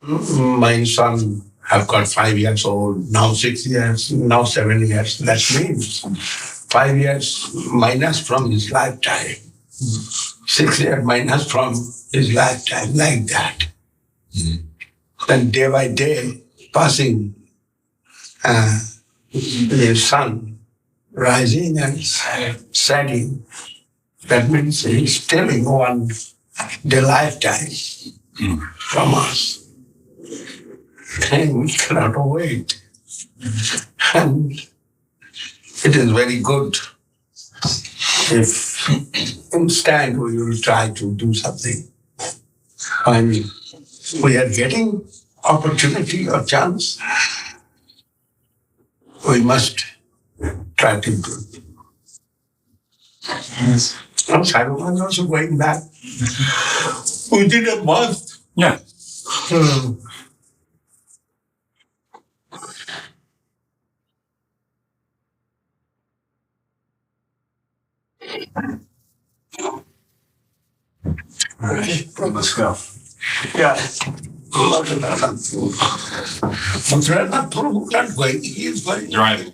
My son have got 5 years old, now 6 years, now 7 years. That means 5 years minus from his lifetime. 6 years minus from his lifetime, like that. Then day by day, passing the sun rising and setting. That means he's stealing one day lifetime from us. And we cannot wait. And it is very good if instead we will try to do something. When we are getting opportunity or chance, we must try to do it. Yes. So Sadhu was also going back. We did a month. Yeah. Let's go. Yeah. Madhavendra Puri not going, he is going. Driving.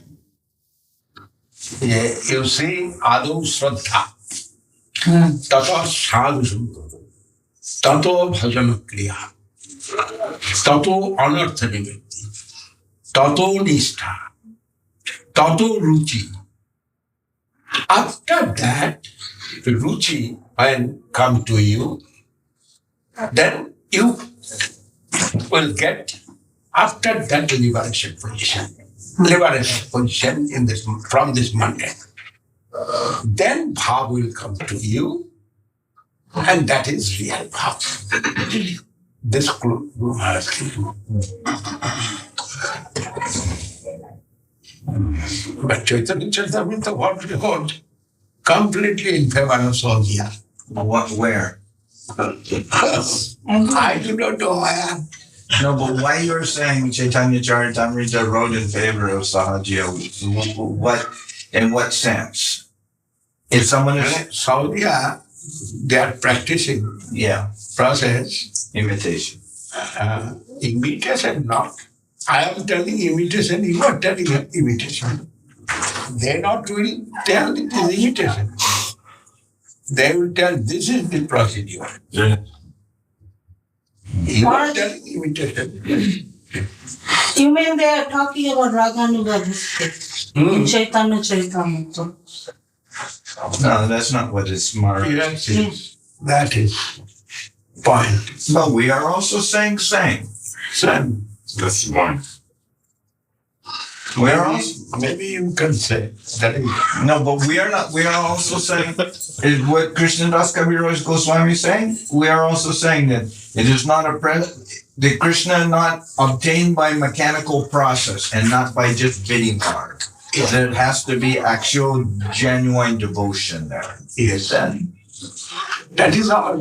Yeah, you see, Adu Shraddha, Tata Sadhu Sundar, Tato Bhajana Kriya, Tato Anartha Nivritti, Tato Nishtha, Tato Ruchi. After that, the Ruchi when come to you, then you will get after that liberation position in this from this Monday. Then bhav will come to you, and that is real bhav. This Guru Maharaj can. But Chaitanya Charitamrita, what we hold, completely in favor of Soquel. What? Where? I do not know why. No, but why you're saying Chaitanya Charitamrita wrote in favor of Sahaja? What? In what sense? If someone is Soquel, they are practicing process. Imitation. Imitation not. I am telling imitation, you are telling imitation. They not will tell it is imitation. They will tell this is the procedure. Yeah. You are telling imitation. You mean they are talking about Raganuga in Chaitanya Charitamrita? No, that's not what it's marked. Yes, that is point. But we are also saying same. Son, That's one. We are also, maybe you can say that is. no, but we are not. We are also saying is what Krishnadas Kaviraj Goswami is saying. We are also saying that it is not the Krishna not obtained by mechanical process and not by just bidding card. There has to be actual genuine devotion there. Yes, then that is our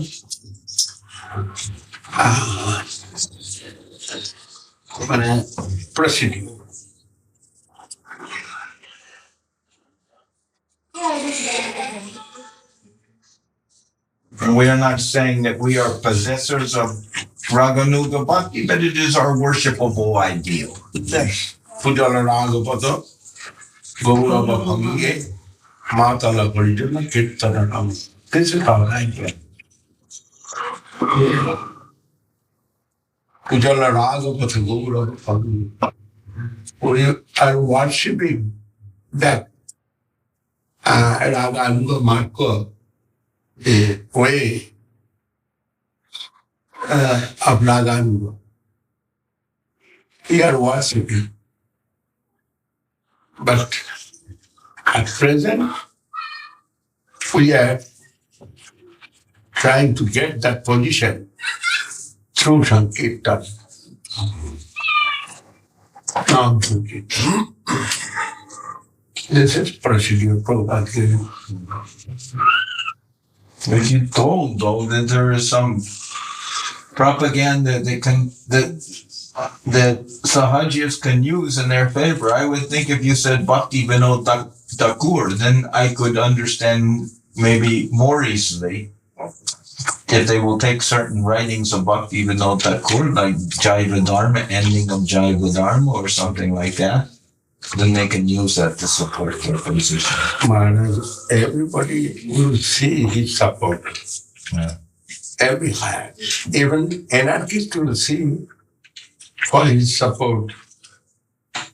procedure. And we are not saying that we are possessors of Raganuga Bhakti, but it is our worshipable ideal. Yes. Pujala Ragapada, Gaurava Bhange, Matala Parijana, Kirtana Ram. This is our idea. Pujala Ragapada, Gaurava Bhange. We are worshipping that Raganuga Marko, the way of Raganuga. We are worshipping. But at present, we are trying to get that position through Sankirtan. Nam Sankirtan. This is procedure Prabhupada. If you told though that there is some propaganda that Sahajis can use in their favor, I would think if you said Bhakti Vinod Thakur, then I could understand maybe more easily. if they will take certain writings of Bhakti Vinod Thakur, like Jaiva Dharma, ending of Jaiva Dharma or something like that, then they can use that to support their position. Maharaj, everybody will see his support. Yeah. Everywhere. Even anarchists will see for his support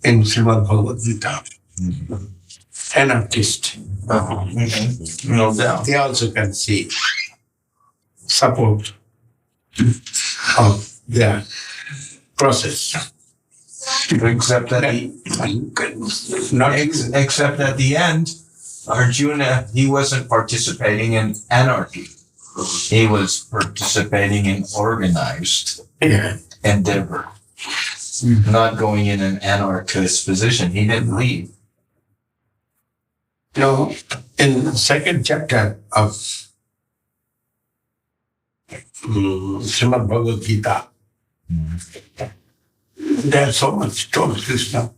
in Srimad Bhagavad Gita. Anarchist. No doubt. They also can see support of their process. Except that except at the end, Arjuna, he wasn't participating in anarchy. He was participating in organized endeavor, not going in an anarchist position. He didn't lead. No, in the second chapter of Srimad Bhagavad Gita, there's so much told Krishna.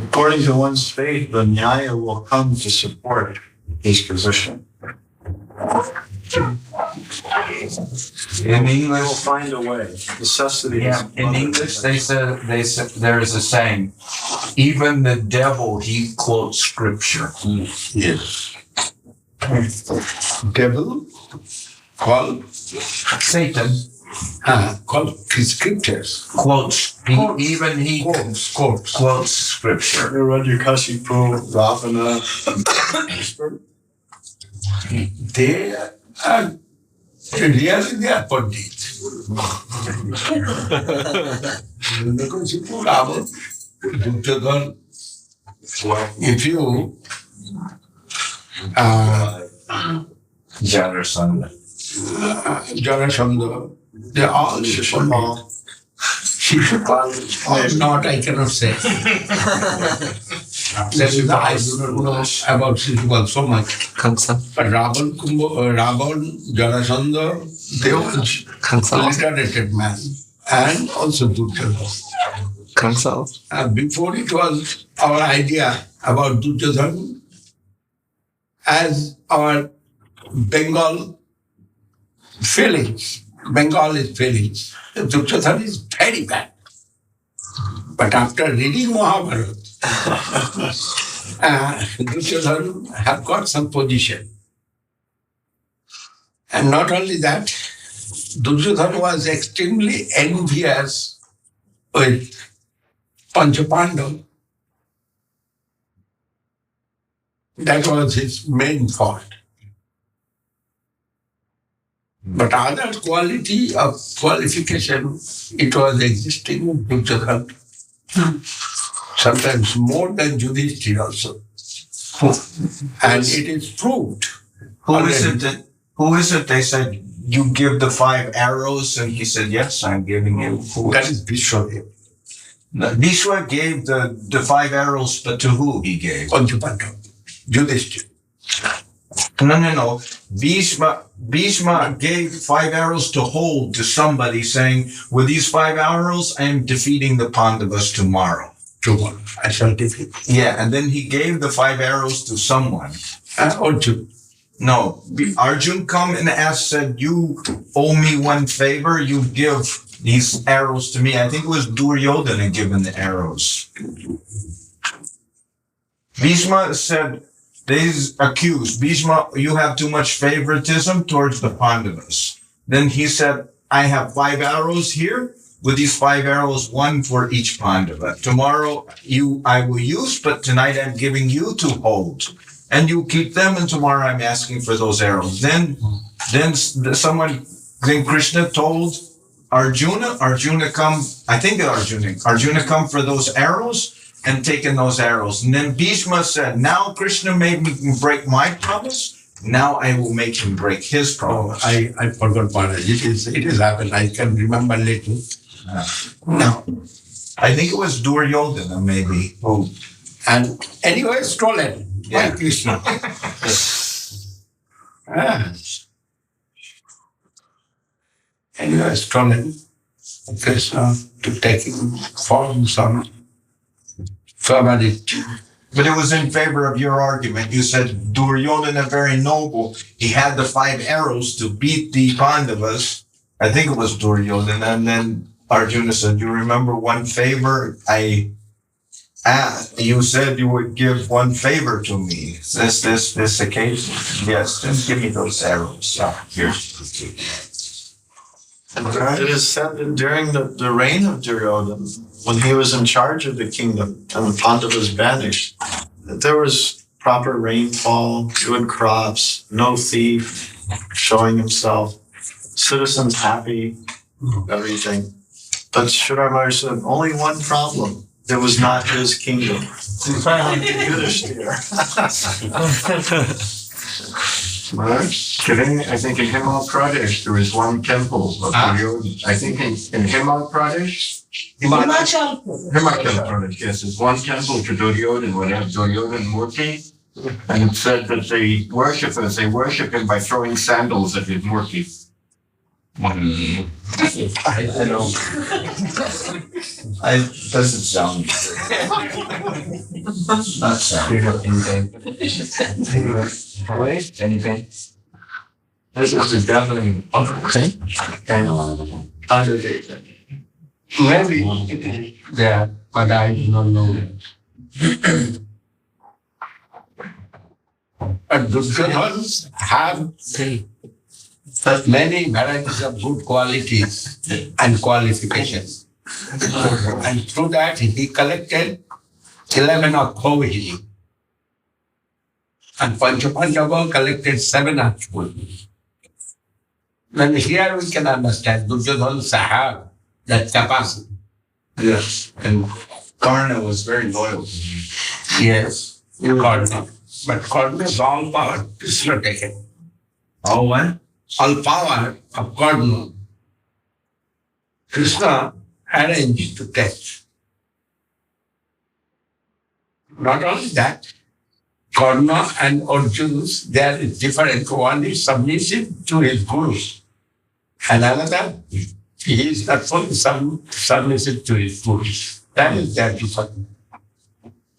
According to one's faith, the Nyaya will come to support his position. In They English, will find a way. Necessity. yeah, in English, they said there is a saying, even the devil, he quotes scripture. Yes. Devil called Satan called scriptures. quotes, he quotes scripture. Rajakasipu, Ravana. They are really they are pandits. If you Jarasandha. Jarasandha, they are all Shishupal. Shishupal or not, I cannot say. I do not know about Shishupal so much. But Ravan, Jarasandha, they were literated man. And also Duryodhana. Before it was our idea about Duryodhana as our Bengal feelings. Bengal is feelings. Duryodhana is very bad. But after reading Mahabharata, Duryodhana have got some position. And not only that, Duryodhana was extremely envious with Panchapandav. That was his main fault. But other quality of qualification, it was existing in Duryodhana. Sometimes more than Yudhishthira also. And it is proved. Who is it they said, you give the 5 arrows? And he said, yes, I'm giving you. That is Vishwadeva. Vishwa gave the 5 arrows, but to who he gave? Panchapandav. Yudhishthira. No. Bhishma gave 5 arrows to hold to somebody, saying, with these 5 arrows, I am defeating the Pandavas tomorrow. I shall defeat. Yeah, and then he gave the 5 arrows to someone. Arjun. No, Arjun come and said, you owe me one favor, you give these arrows to me. I think it was Duryodhana given the arrows. Bhishma said, they accused, Bhishma, you have too much favoritism towards the Pandavas. Then he said, I have 5 arrows here. With these 5 arrows, 1 for each Pandava. Tomorrow I will use, but tonight I'm giving you to hold. And you keep them, and tomorrow I'm asking for those arrows. Then Krishna told Arjuna come for those arrows and taken those arrows. And then Bhishma said, now Krishna made me break my promise. Now I will make him break his promise. I forgot Maharaj. It is happened. I can remember later. No. I think it was Duryodhana, maybe. Oh. And anyway, stolen by Krishna. Anyway, stolen Krishna to taking form some favorite But it was in favor of your argument. You said Duryodhana very noble. He had the 5 arrows to beat the Pandavas. I think it was Duryodhana. And then Arjuna said, you remember one favor I asked? You said you would give one favor to me. This occasion? Yes, just give me those arrows. Here's It is said that during the reign of Duryodhana, when he was in charge of the kingdom and the Pandavas vanished, that there was proper rainfall, good crops, no thief showing himself, citizens happy, everything. But Sridhar Maharaj said, only one problem. It was not his kingdom. Yudhishthira. Today, I think in Himachal Pradesh, there is one temple of Duryodhana. I think in Himachal Pradesh, Himachal. Himachal Pradesh, yes, there's one temple to Duryodhana, where they have Duryodhana Murti. And it said that they worship him by throwing sandals at his Murti. I know. doesn't sound not sound. Wait, anything? This is definitely okay. And undertaken. Maybe it is there, but I do not know. But Duryodhans have many varieties of good qualities and qualifications. And through that, he collected 11 of Kovahini. And Panchapandava collected 7 actually. Then here we can understand Duryodhans have that capacity. Yes, and Karna was very loyal. Yes, Karna. But Karna is all power. Krishna taken. Oh, what? All power of Karna. Krishna arranged to take. Not only that, Karna and Arjuna's, there is different. One is submissive to his guru. And another, he is not fully submissive to his guru. That is their difference.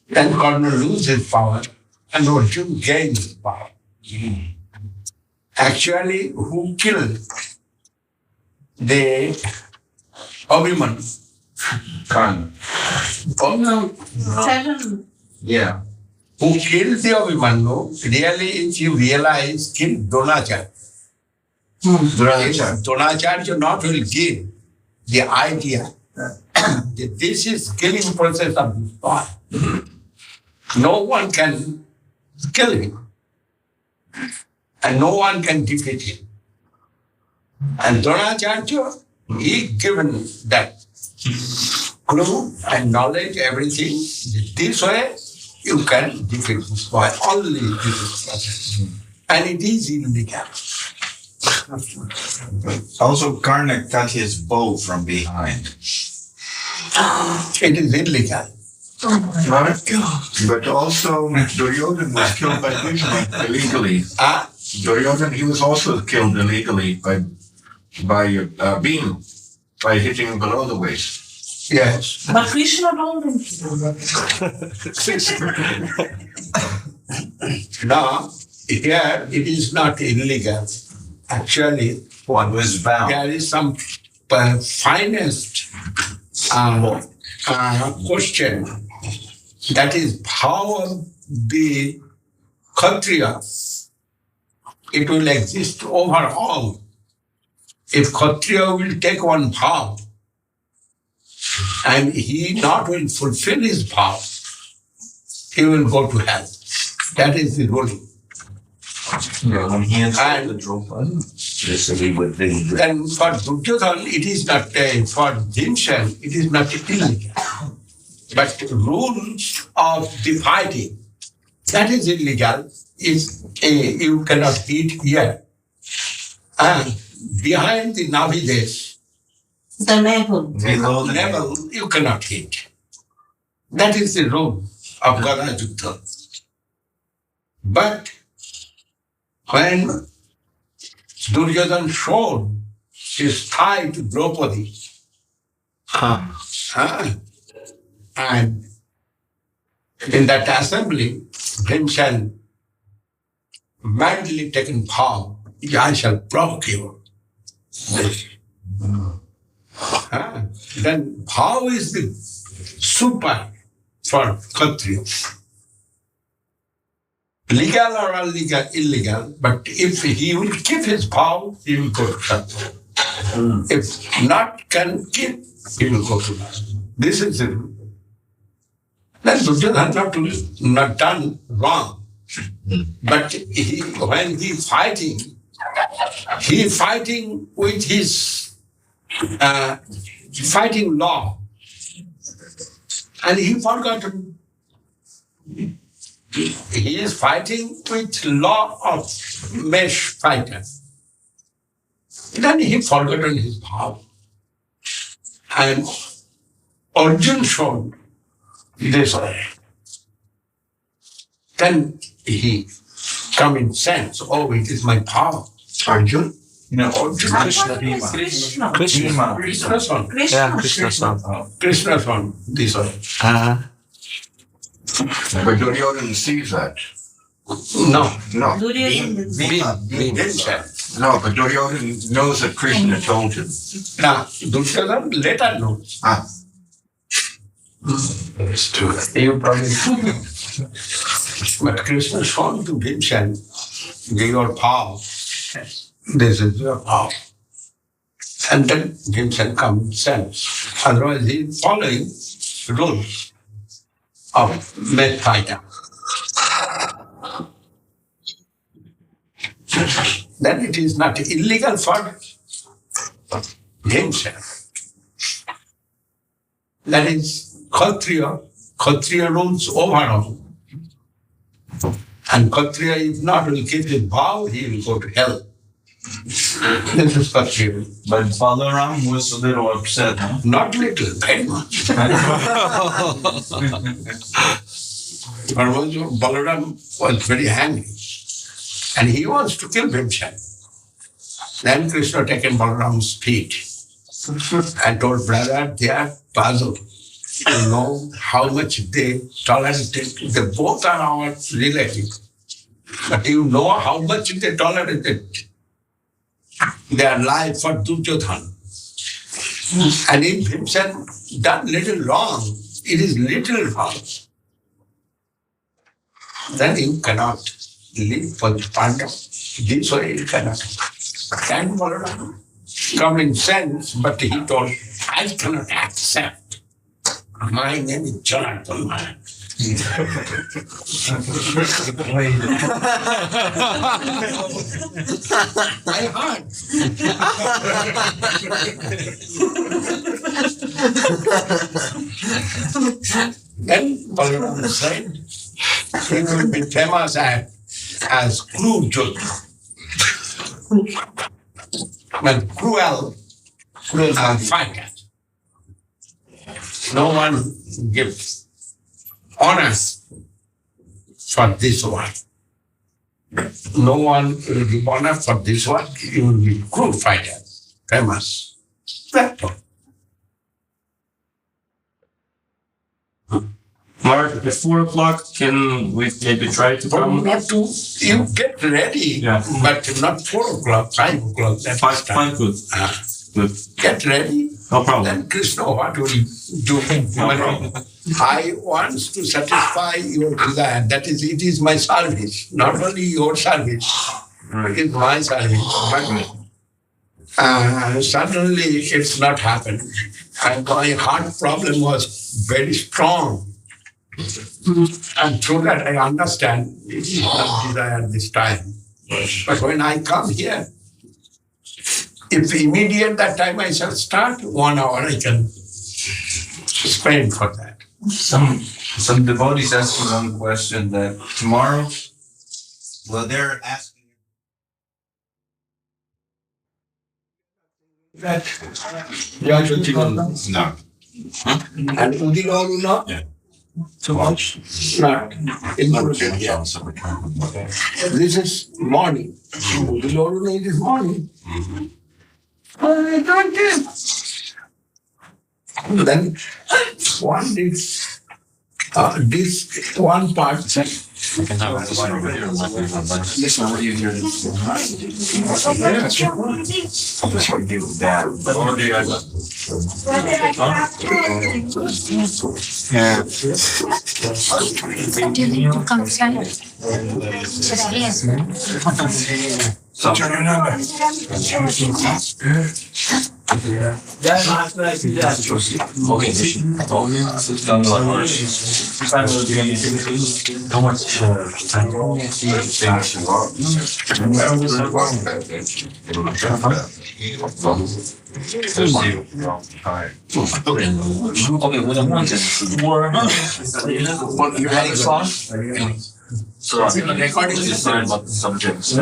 Then Karna loses power and Arjuna gains power. Actually, who killed the Abhimanyu? Karna. No, 7. Yeah. Who killed the Abhimanyu, really, if you realize, killed Dronacharya. Dronacharya not will give the idea that this is killing process of this thought. No one can kill him. And no one can defeat him. And Dronacharya, he given that clue and knowledge, everything. This way, you can defeat this boy. Only this process. And it is illegal. Also, Karna cut his bow from behind. It is illegal. But also, Duryodhana was killed by Bhishma illegally. Duryodhana, he was also killed illegally by beam, by hitting him below the waist. Yes. But Krishna told him. Now, here it is not illegal. Actually, One was bound. there is some finest question. That is how the Kshatriya, it will exist overall. If Kshatriya will take one vow and he not will fulfill his vow, he will go to hell. That is the ruling. When he And- insulted Draupadi, he would And for Duryodhana, it is not, for himself, it is not illegal. But rules of the fighting, that is illegal. You cannot eat here. And behind the Navidesh, The navel. below the level, you cannot eat. That is the rule of Gada Yuddha. But when Duryodhana showed his thigh to Draupadi, and In that assembly, Bhimsen madly taken vow, I shall provoke you. Then vow is the super for Kshatriya. Legal or illegal, but if he will keep his vow, he will go to Kshatriya. If not can keep, he will go to Raj. This is it. That's not done wrong. But when he fighting with his fighting law, and he forgotten. He is fighting with law of mesh fighter. Then he forgotten his vow. And Arjun showed this way. Then he come in sense, oh, it is my power. Arjun? No, Arjun. Krishna's son. Krishna's son, this way. But Duryodhana sees that. No. No, but Duryodhana knows that Krishna told him. Now, Duryodhana later knows. It's true. You probably but Krishna shown to Bhimsen, your power. This is your power. And then Bhimsen comes sense. Otherwise, he is following rules of mad fighter. Then it is not illegal for himself. That is Kshatriya rules overall. And Kshatriya, if not will keep his vow, he will go to hell. This is Kshatriya. But Balaram was a little upset, huh? Not little, very much. Balaram was very angry. And he wants to kill Bhimsen. Then Krishna taken Balaram's feet and told, brother, they are puzzled. You know how much they tolerated. They both are our relatives. But you know how much they tolerated their life for Duryodhana. And if Bhimsen done little wrong, it is little wrong, then you cannot live for the Pandava. This way you cannot. Can Balaram common sense, but he told, I cannot accept. My name is Jonathan Maharaj. I heard. Then Balaram said, he will be famous as cruel Jodha. But cruel fighter. No one gives honor for this work. No one will give honor for this work. You will be cruel fighter, famous. That's all. Mark, at 4 o'clock, can we maybe try to come? Not to, you get ready, but not 4 o'clock, 5 o'clock. That's Fine, good. Good. Get ready. No problem. Then Krishna, what will you do? I want to satisfy your desire. That is, it is my service, not only your service. It is my service. But suddenly it's not happened. And my heart problem was very strong. And through that I understand it is not desire this time. But when I come here, if immediate that time I shall start, 1 hour I can spend for that. Some devotees asking one question that tomorrow, well, they're asking That No. and Udilolu not? Yeah. So much not included here. This is morning. Udilolu is morning. I don't get. Then one is This one part. This one, what you hear? What you're adding sauce? So the recording is about the subjects.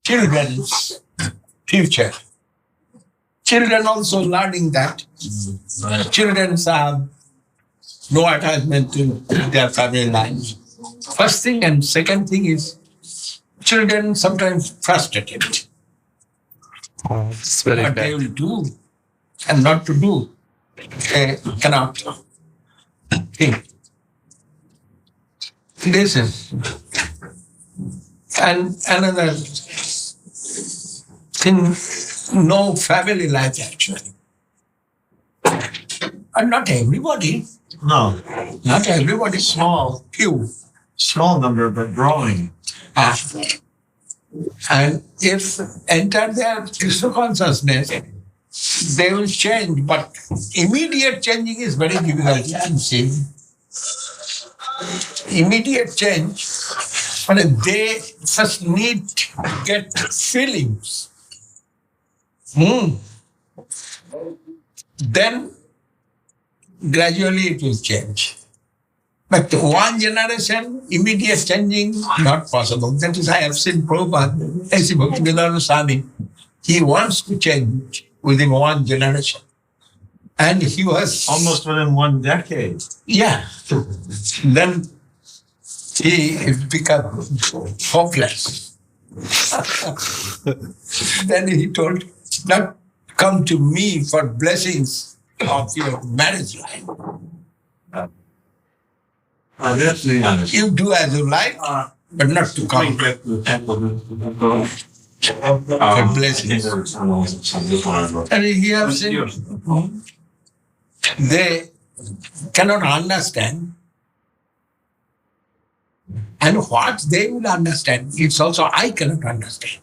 Children's future. Children also learning that. Children have no attachment to their family lives. First thing, and second thing is children sometimes frustrated. It's very What bad. they will do and not to do. They cannot think. Listen. And another thing, no family life actually. And not everybody. No, Not everybody. small, Few. small number, but growing. And if enter their Krishna consciousness, they will change. But immediate changing is very difficult. You see. Immediate change, but they first need to get feelings. Then gradually it will change. But one generation, immediate changing, not possible. That is, I have seen Prabhupada, as Bhakti Swami, he wants to change within one generation. And he was Almost within 1 decade. yeah. Then he became hopeless. Then he told, not come to me for blessings of your marriage life. You do as you like, but not to come for blessings. And he has seen, they cannot understand. And what they will understand, it's also I cannot understand.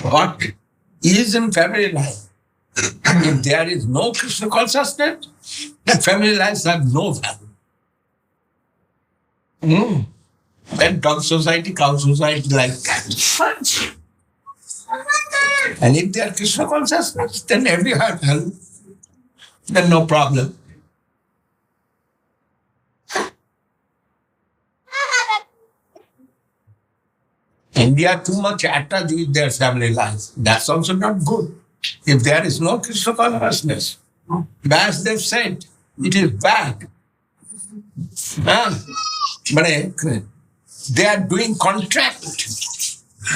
What is in family life? If there is no Krishna consciousness, the family lives have no value. Then dog society, cow society like that. And if they are Krishna consciousness, then every heart help. Then no problem. India too much attached with their family life. That's also not good. If there is no Krishna consciousness, as they've said, it is bad. But they are doing contract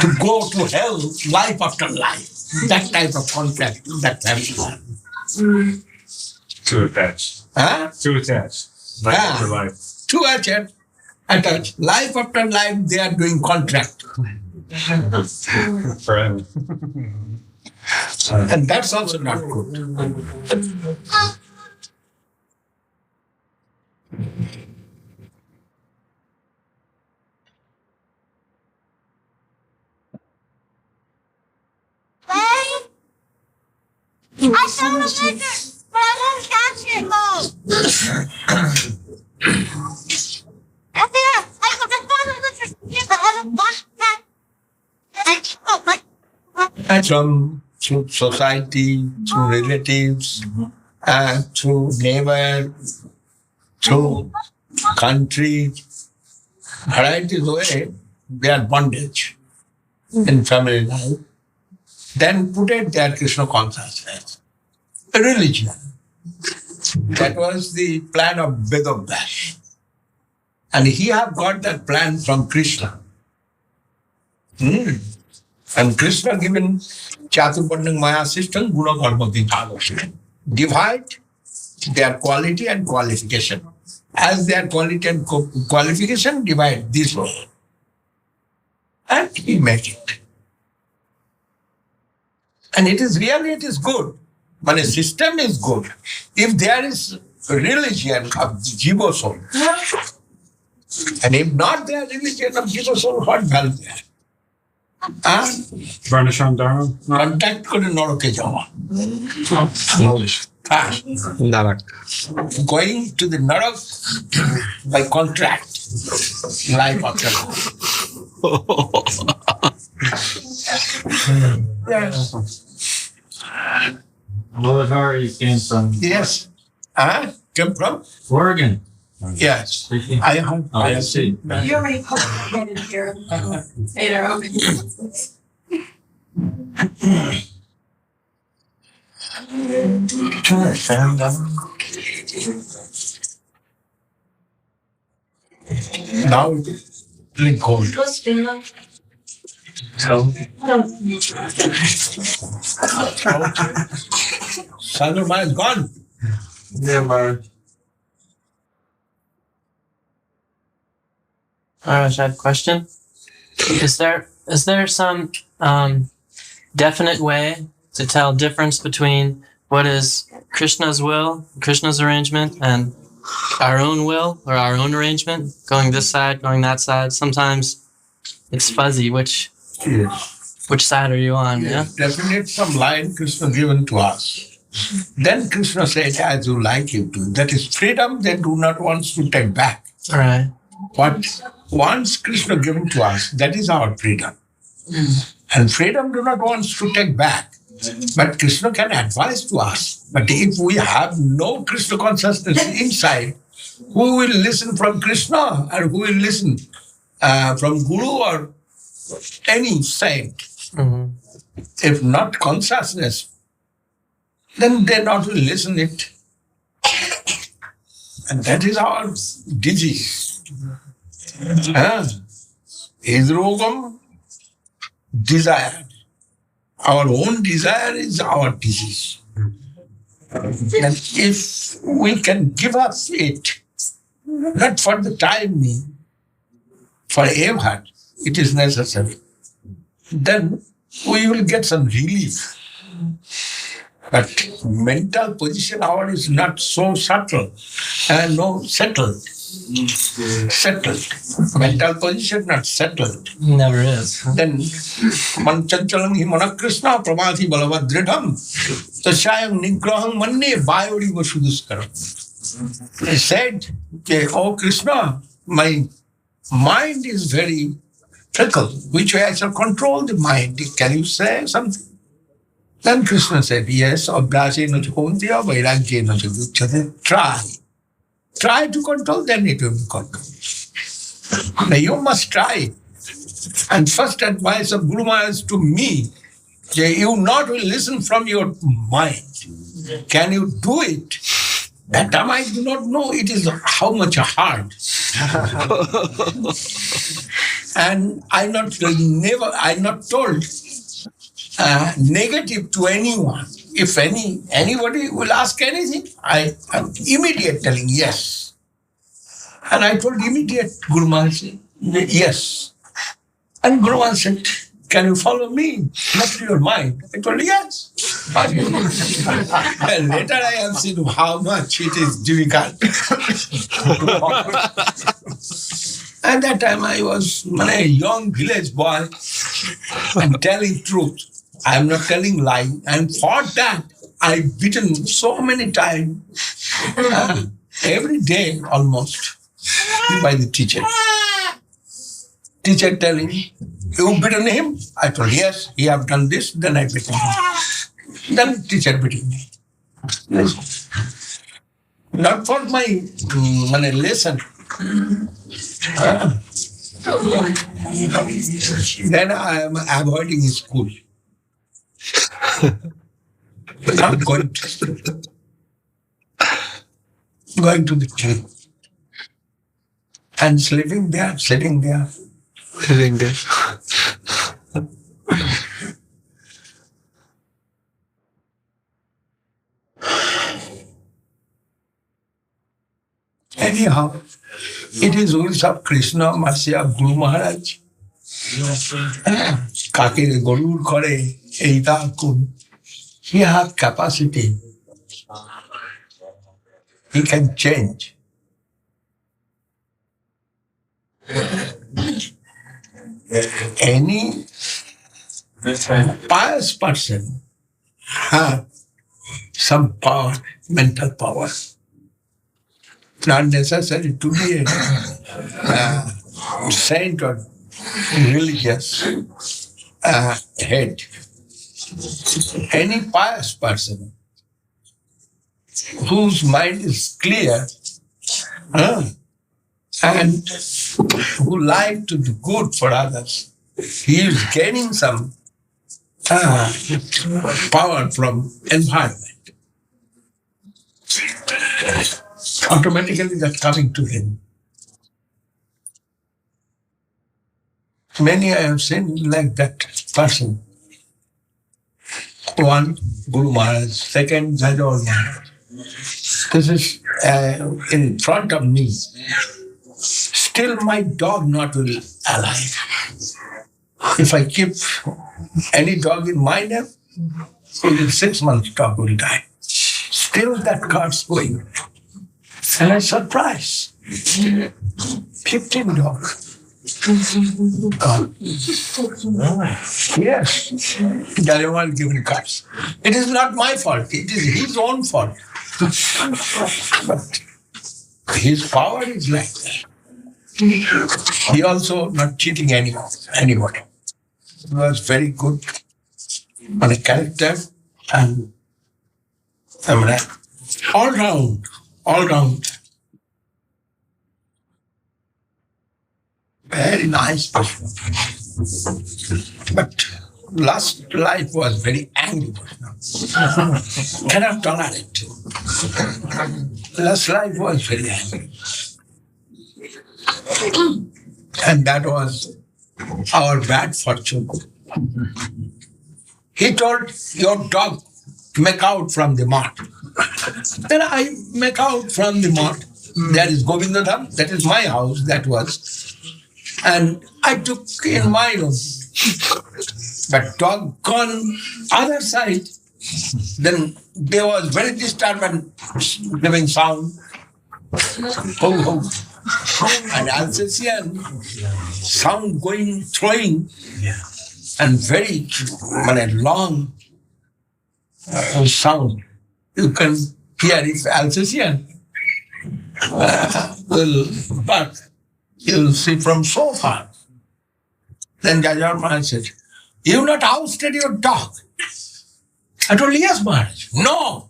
to go to hell life after life. That type of contract, that family life. Too attached. Too attached. Life after life. Too attached. Life after life, they are doing contract. Forever. And that's also not good. I found a picture, but I won't catch it. I found a picture, but I don't want that. And through society, through relatives, through neighbor, through country, varieties of way, they are bondage in family life. Then put it their Krishna consciousness. Religion. That was the plan of Vedabhyash. And he have got that plan from Krishna. And Krishna given Chaturvardhana Maya system, Guna Karma Vibhaga. Divide their quality and qualification. As their quality and qualification, divide this one. And he made it. And it is good. But a system is good. If there is religion of Jiva soul, and if not there religion of Jiva soul, what value there? Varnasham Dharma? Contact করে নরকে যাওয়া। Going to the narak by contract, like Vaisakha. Yes. Muladhari came from Yes. Came from? Oregon. Yes. I have see. You're Republican here. Later, Now it's really cold. Sundar is gone. Yeah, Maharaj. Maharaj, I have a question. Is there some definite way to tell difference between what is Krishna's will, Krishna's arrangement, and our own will or our own arrangement, going this side, going that side? Sometimes it's fuzzy. Which side are you on? Yeah. Definite some line Krishna given to us. Then Krishna said, as you like you do. That is freedom they do not want to take back. All right. What once Krishna given to us, that is our freedom. And freedom do not want to take back. But Krishna can advise to us. But if we have no Krishna consciousness inside, who will listen from Krishna or who will listen from Guru or any saint? Mm-hmm. If not consciousness, then they not will listen it. And that is our disease. Idrogam, desire. Our own desire is our disease. And if we can give up it, not for the time being, forever, it is necessary, then we will get some relief. But mental position our is not so subtle and no settled. Mental position not settled. Never is. Then manchachalam hi mana Krishna pramadhi balavadridham tasyayam nigraham manne bayori vasuduskaram. He said, oh Krishna, my mind is very fickle. Which way I shall control the mind? Can you say something? Then Krishna said, yes, abhyasena chakondya vairagyena chaguchyate. Try to control, then it will be controlled. Now you must try. And first advice of Guru Maharaj to me, you not will listen from your mind. Can you do it? That time I do not know it is how much hard. And I not told negative to anyone. If anybody will ask anything, I am immediate telling yes. And I told immediate Guru Maharaj, yes. And Guru Maharaj said, can you follow me? Not your mind. I told yes. And later I have seen how much it is difficult. At that time I was a young village boy and telling truth. I am not telling lie. And for that, I've beaten so many times, every day almost, by the teacher. Teacher telling me, you beaten him? I told, yes, he have done this, then I beaten him. Then teacher beaten me. Not for my lesson. Then I am avoiding school. Not going to school. Going to the church. And sleeping there. Anyhow, it is rules of Krishna, mercy of Guru Maharaj. Kakire Gorur Kore, Eita Kun. He has capacity. He can change. Any pious person has some power, mental power. It's not necessary to be a saint or religious head. Any pious person whose mind is clear and who like to do good for others, he is gaining some power from environment. Automatically that's coming to him. Many I have seen like that person. One, Guru Maharaj, second, Jajol Maharaj. This is in front of me. Still my dog not will alive. If I keep any dog in my name, within 6 months dog will die. Still that car's going. And I surprised. 15 dogs. Gone. Yes. Everyone given cards. It is not my fault. It is his own fault. But his power is like that. He also not cheating anybody. He was very good on a character and all round. Very nice person. But last life was very angry person. Cannot tolerate. Last life was very angry. And that was our bad fortune. He told, your dog, make out from the mart. Then I make out from the mart. There is Govinda Dham, that is my house, that was. And I took in my room. But dog gone other side. Then there was very disturbance, giving sound. Ho, ho. And Alsatian sound going, throwing, and very long sound. You can hear if Alsatian will bark. You'll see from so far. Then Jaja Maharaj said, you not ousted your dog? I told, yes, Maharaj. No.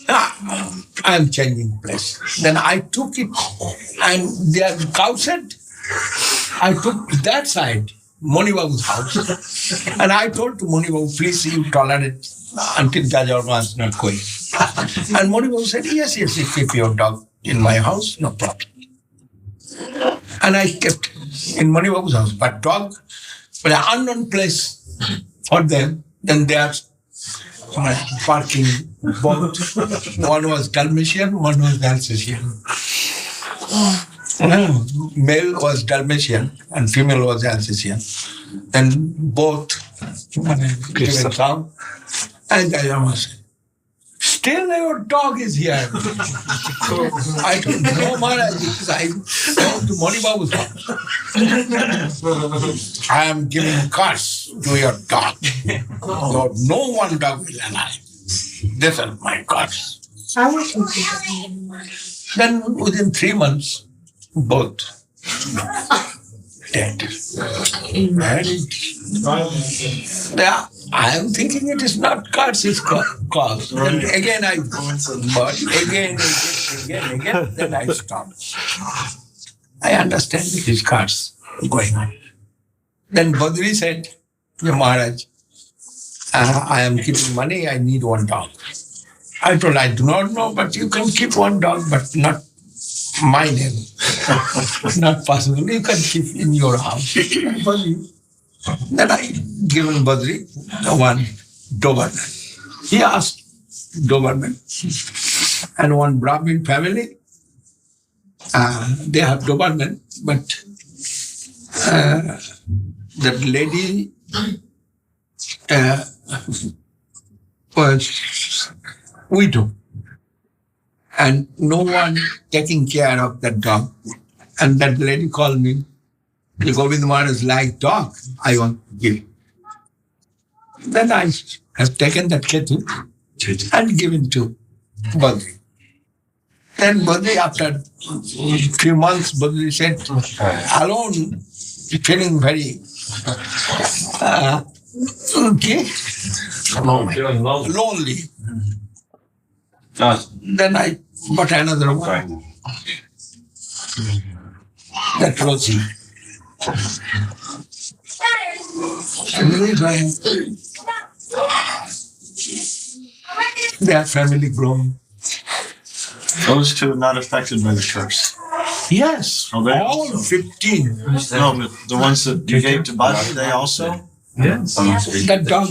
I am changing place. Then I took it, and their cow shed, I took that side, Moni Babu's house, and I told to Moni Babu, please you tolerate until Jaja was not going. And Moni Babu said, yes, you keep your dog in my house, no problem. And I kept in Moni Babu's house, but dog, but an unknown place for them, then they are parking both. One was Dalmatian, one was Alsatian. Male was Dalmatian and female was Alsatian. And both given sound. And Jayama said, still your dog is here. I told no Maharaj, I went to Moni Babu's house. I am giving curse to your dog. No one dog will alive. This is my curse. Then within 3 months, both dead. Yeah, I am thinking it is not curse, it's cause. And again I but again, then I stop. I understand it is curse going on. Then Badri said to Maharaj, I am keeping money, I need one dog. I told, I do not know, but you can keep one dog, but not my name. Not possible. You can keep in your house. Then I given Badri one Doberman. He asked Doberman. And one Brahmin family, They have Doberman, but that lady was widow, and no one taking care of that dog. And that lady called me, the Govinda Maharaj like dog, I want to give. Then I have taken that kettle and given to Badri. Then Badri, after a few months, Badri said, alone, feeling very lonely. Then I bought another one. That Rosie. They are family grown. Those two are not affected by the curse. Yes, Oh, they all also. 15. No, but the ones that you gave to Bhakti, they also? Yes. That dog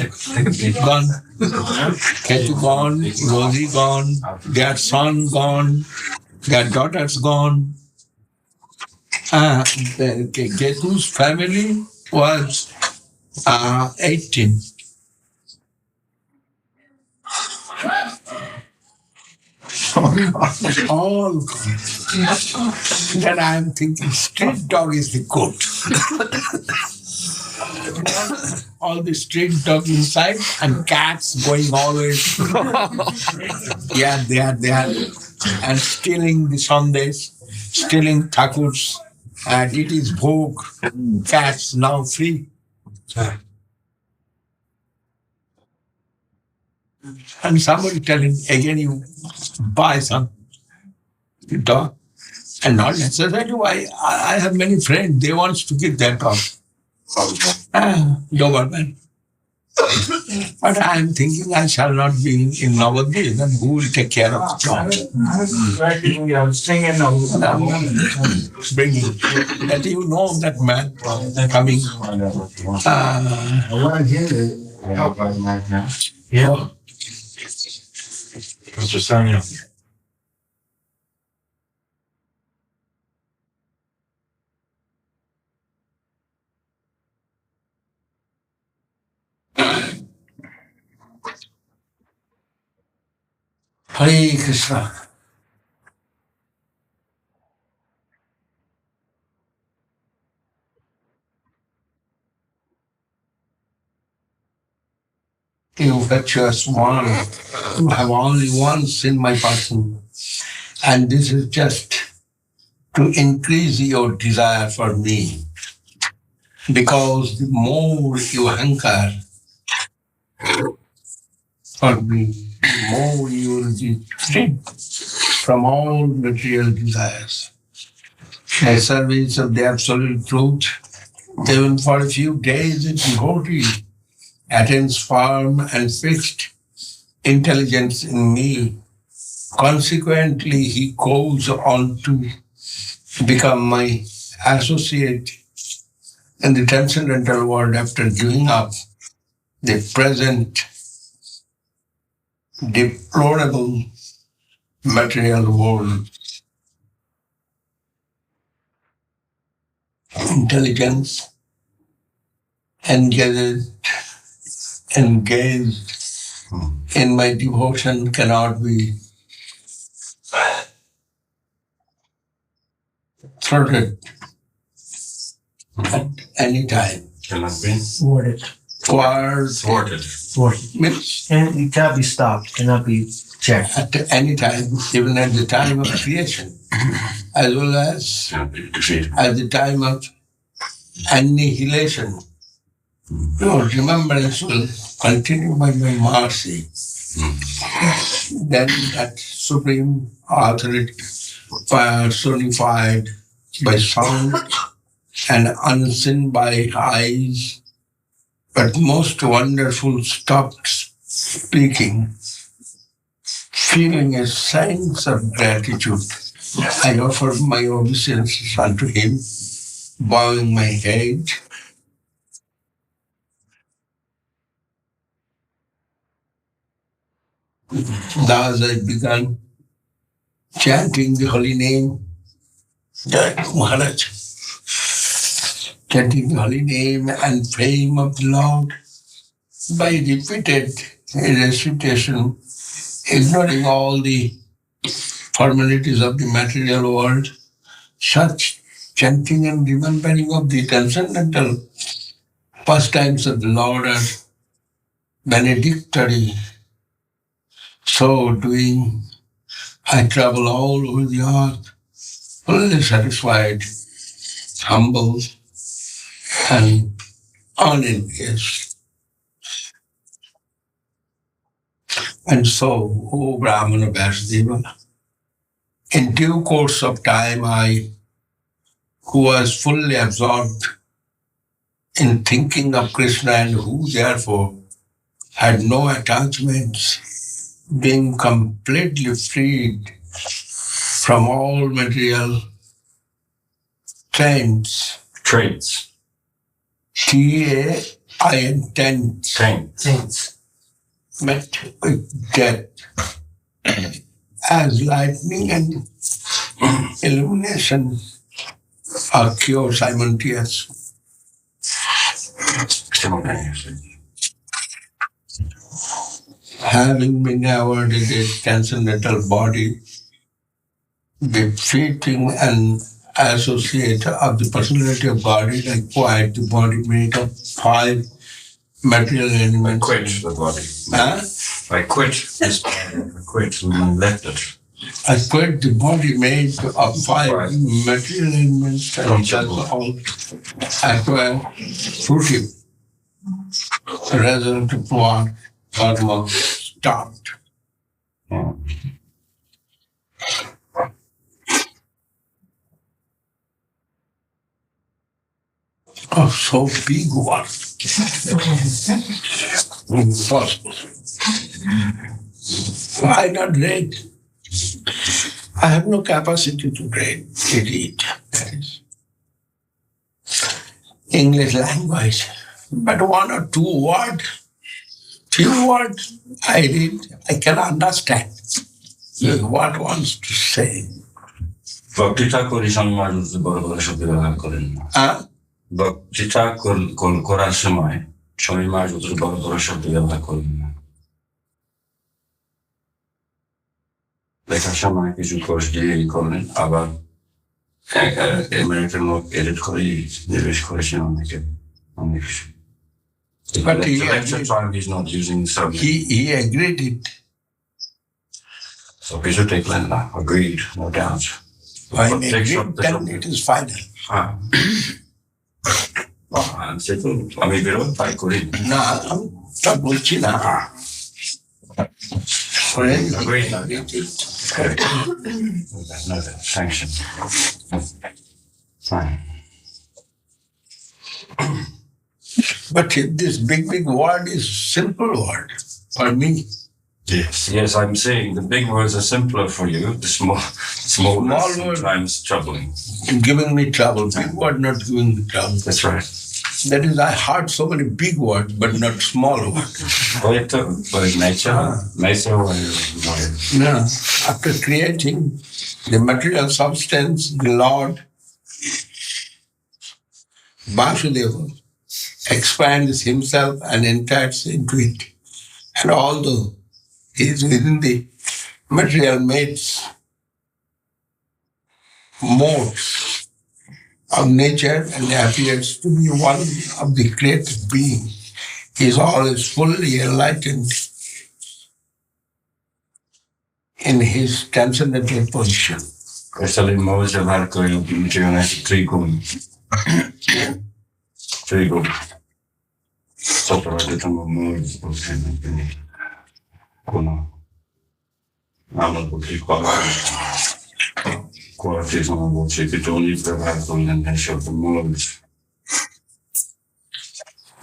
gone. Ketu gone, Rosie gone, their son gone, their daughters gone. Ketu's family was 18. All gone. Then I am thinking, street dog is the goat. All the street dog inside and cats going always. Yeah, they are. And stealing the Sundays, stealing Thakurs, and it is bhog. Cats now free. And somebody telling, again you buy some dog. And not necessarily, I have many friends, they want to give their dog. Doberman. But I am thinking I shall not be in Navadvip, then who will take care of the dog? Bringing. That you know that man coming. Yeah. Mr. Sanya. Hare Krishna. You virtuous one, you have only once in my person. And this is just to increase your desire for me. Because the more you hanker for me, the more you will be freed from all material desires. A service of the absolute truth, even for a few days, a devotee attains firm and fixed intelligence in me. Consequently, he goes on to become my associate in the transcendental world after giving up the present deplorable material world. Intelligence engaged in my devotion cannot be thwarted at any time. Cannot be Thwarted. thwarted. Means And it cannot be stopped, cannot be checked. at any time, even at the time of creation, as well as Cannot be defeated. at the time of annihilation. Your remembrance will continue by my mercy. Then that supreme authority personified by sound and unseen by eyes, but most wonderful stopped speaking, feeling a sense of gratitude. I offer my obeisances unto him, bowing my head. Thus I began chanting the holy name Maharaj, chanting the holy name and fame of the Lord by repeated recitation, ignoring all the formalities of the material world, such chanting and remembering of the transcendental pastimes of the Lord are benedictory. So doing, I travel all over the earth, fully satisfied, humble, and unengaged. And so, O Brahmana Vasudeva, in due course of time, I, who was fully absorbed in thinking of Krishna and who therefore had no attachments, being completely freed from all material trains. Taints. Met with death as lightning and illumination occur simultaneously. Having been awarded a transcendental body, befitting an associate of the personality of body, like quite the body made of 5 material elements. I quit the body. Huh? I quit this body. I quit and left it. I quit the body made of 5 material elements and just all acquire fruitive result of what karma stopped. Oh, so big one. Impossible. Why not read? I have no capacity to read. That is English language. But 1 or 2 words, few words I read, I can understand what wants to say. Bhakti Thakur মানুষ বড় বড় শব্দ ব্যবহার করেন না। Bhakti Thakur করার সময় সবাই মানুষ বড় বড় শব্দ ব্যবহার করেন না। লেখার সময় কিছু কোর্স দিয়ে করলেন, আবার আমেরিকান লোক এডিট করে নির্দেশ করেছেন অনেক কিছু। But he's not using subject. He agreed it. So we should take Lenda. Agreed, no doubt. When agreed, then it is final. I'm saying, I mean, we don't fight for it. No, I'm not watching now. Agreed. No, sanction. Fine. But this big word is simple word for me. Yes, I'm saying the big words are simpler for you. The small words sometimes troubling. Giving me trouble. Big word not giving me trouble. That's right. That is, I heard so many big words, but not small words. But nature. No. After creating the material substance, the Lord Vasudeva expands himself and enters into it. And although he is within the material mates, modes of nature and appears to be one of the created being, he is always fully enlightened in his transcendental position. Especially Moses Varkoy of Trigun. Separated from Moses Kuna. I'm qualities on what she could only provide from the nature of the modes.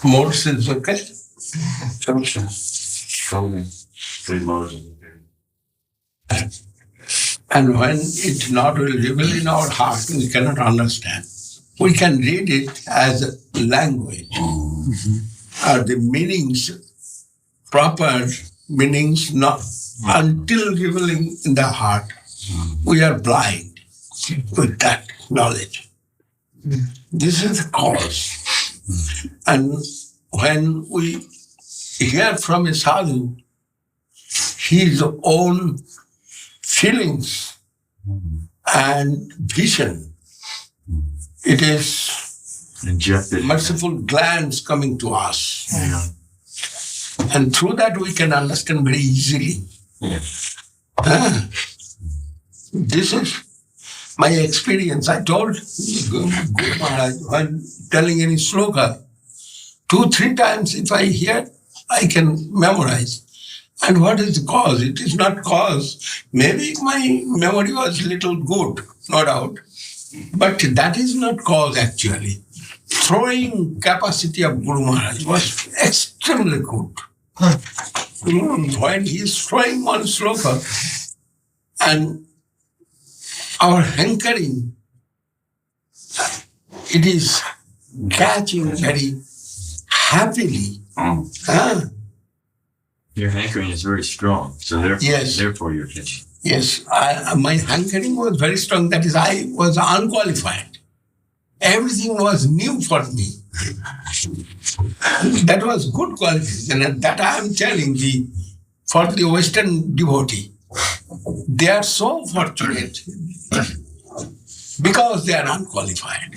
Modes is okay. Slowly. 3 modes. And when it's not revealed in our heart, we cannot understand. We can read it as a language, or the meanings, proper meanings, not until revealing in the heart. We are blind with that knowledge. This is the cause. And when we hear from a sadhu his own feelings and vision, it is Injected. merciful glance coming to us. And through that we can understand very easily. This is my experience. I told Guru Maharaj when telling any sloka, 2-3 times if I hear, I can memorize. And what is the cause? It is not cause. Maybe my memory was little good, no doubt. But that is not cause actually. Throwing capacity of Guru Maharaj was extremely good. When he is throwing one sloka and our hankering, it is catching very happily. Your hankering is very strong, so therefore you're catching. Yes, my hankering was very strong. That is, I was unqualified. Everything was new for me. That was good qualification, and that I am telling for the Western devotee. They are so fortunate because they are unqualified.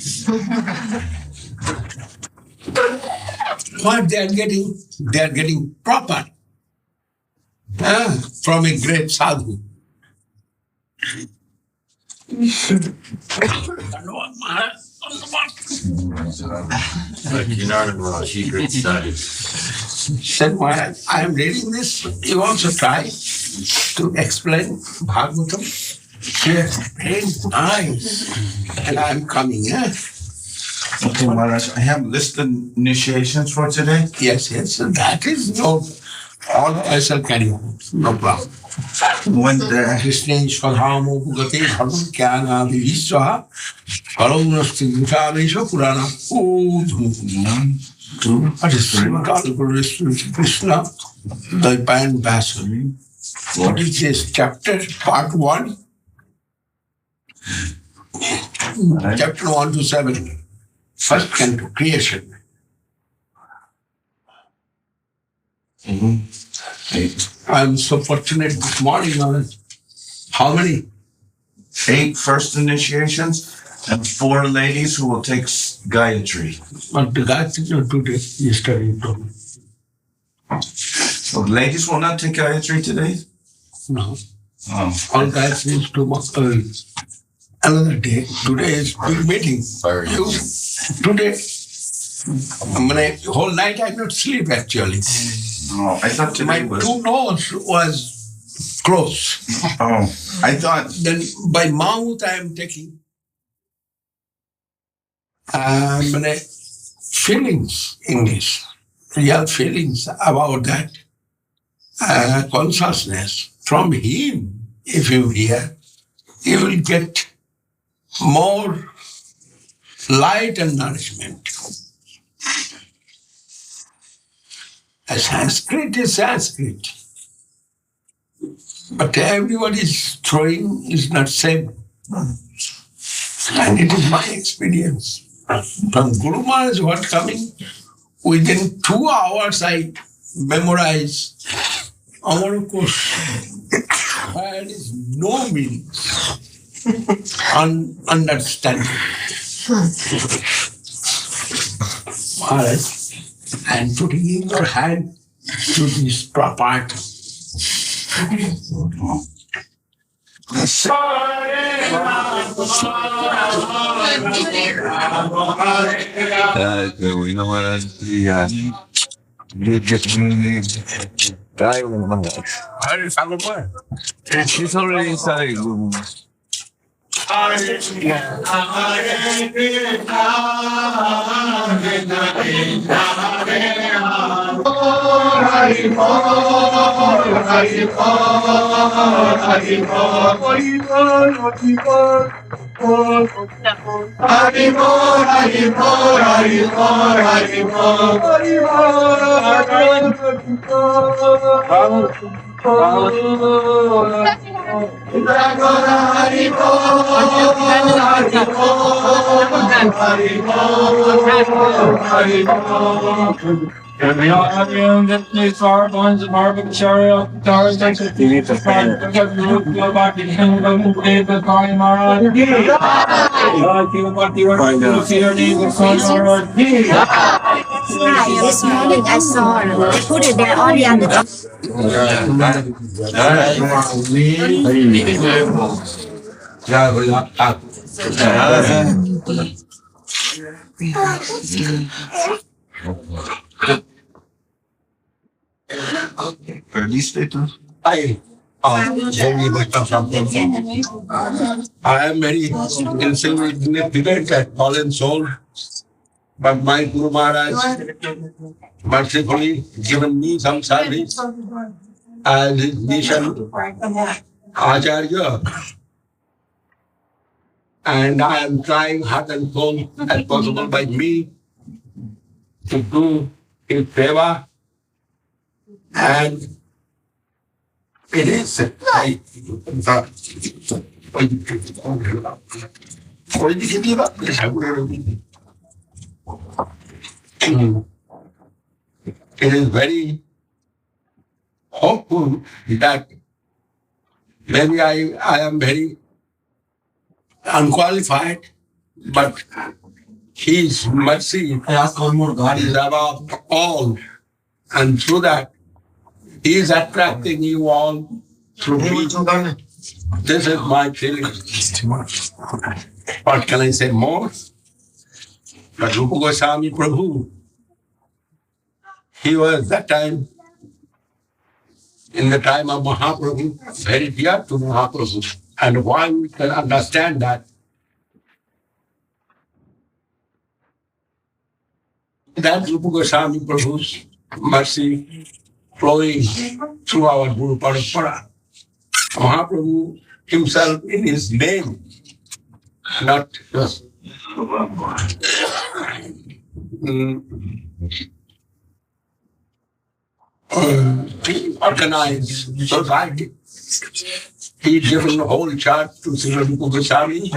What they are getting proper from a great sadhu. He great study. Said, Maharaj, I am reading this. You also try to explain Bhagavatam. Yes, very nice. And I am coming, Okay, Maharaj, I have listed initiations for today. Yes, so that is no. All I shall carry on. No problem. When the Krishna Shadhamo Bhugate Bhagam Kyana Viviswaha Kalonasti Gutavesha Purana. What is Krishna? The Pan Basel. What is this chapter? Part 1? Chapter 1 to 7. First canto, creation. I am so fortunate this morning. How many? 8 first initiations and 4 ladies who will take Gayatri. But the Gayatri not today, yesterday. So ladies will not take Gayatri today? No. Oh. All Gayatri is too much early. Another day. Today is big meeting. Today, whole night I did not sleep actually. Oh, I thought today My 2 nose was closed. Oh, I thought. Then by mouth I am taking feelings, English, real feelings about that consciousness. From him, if you hear, you will get more light and nourishment. Sanskrit is Sanskrit. But everybody's throwing is not same. And it is my experience. From Guru Maharaj, what coming, within 2 hours I memorize our course. There is no meaning. Understanding. Maharaj, and putting in your hand to this part. Govinda Maharaj, She's already inside. And we all have your own destiny, far bonds of our Acharya, stars, like the thieves of God, because the Lord of Bhakti, Devaji Maharaj. This morning I saw they put it there only on the top. Early status. I very much of something. I am very insignificant at fallen soul, but my Guru Maharaj mercifully given me some service as his mission Acharya, and I am trying heart and soul as possible by me to do his seva, and it is it is very hopeful that maybe I am very unqualified, but His mercy is above all, and through that He is attracting you all through me. This is my feeling. What can I say more? But Rupa Goswami Prabhu, he was that time, in the time of Mahaprabhu, very dear to Mahaprabhu. And why we can understand that? That Rupa Goswami Prabhu's mercy flowing through our Guru Parampara. Mahaprabhu himself in his name, not just organized society. He given the whole chart to Srila Rupa Goswami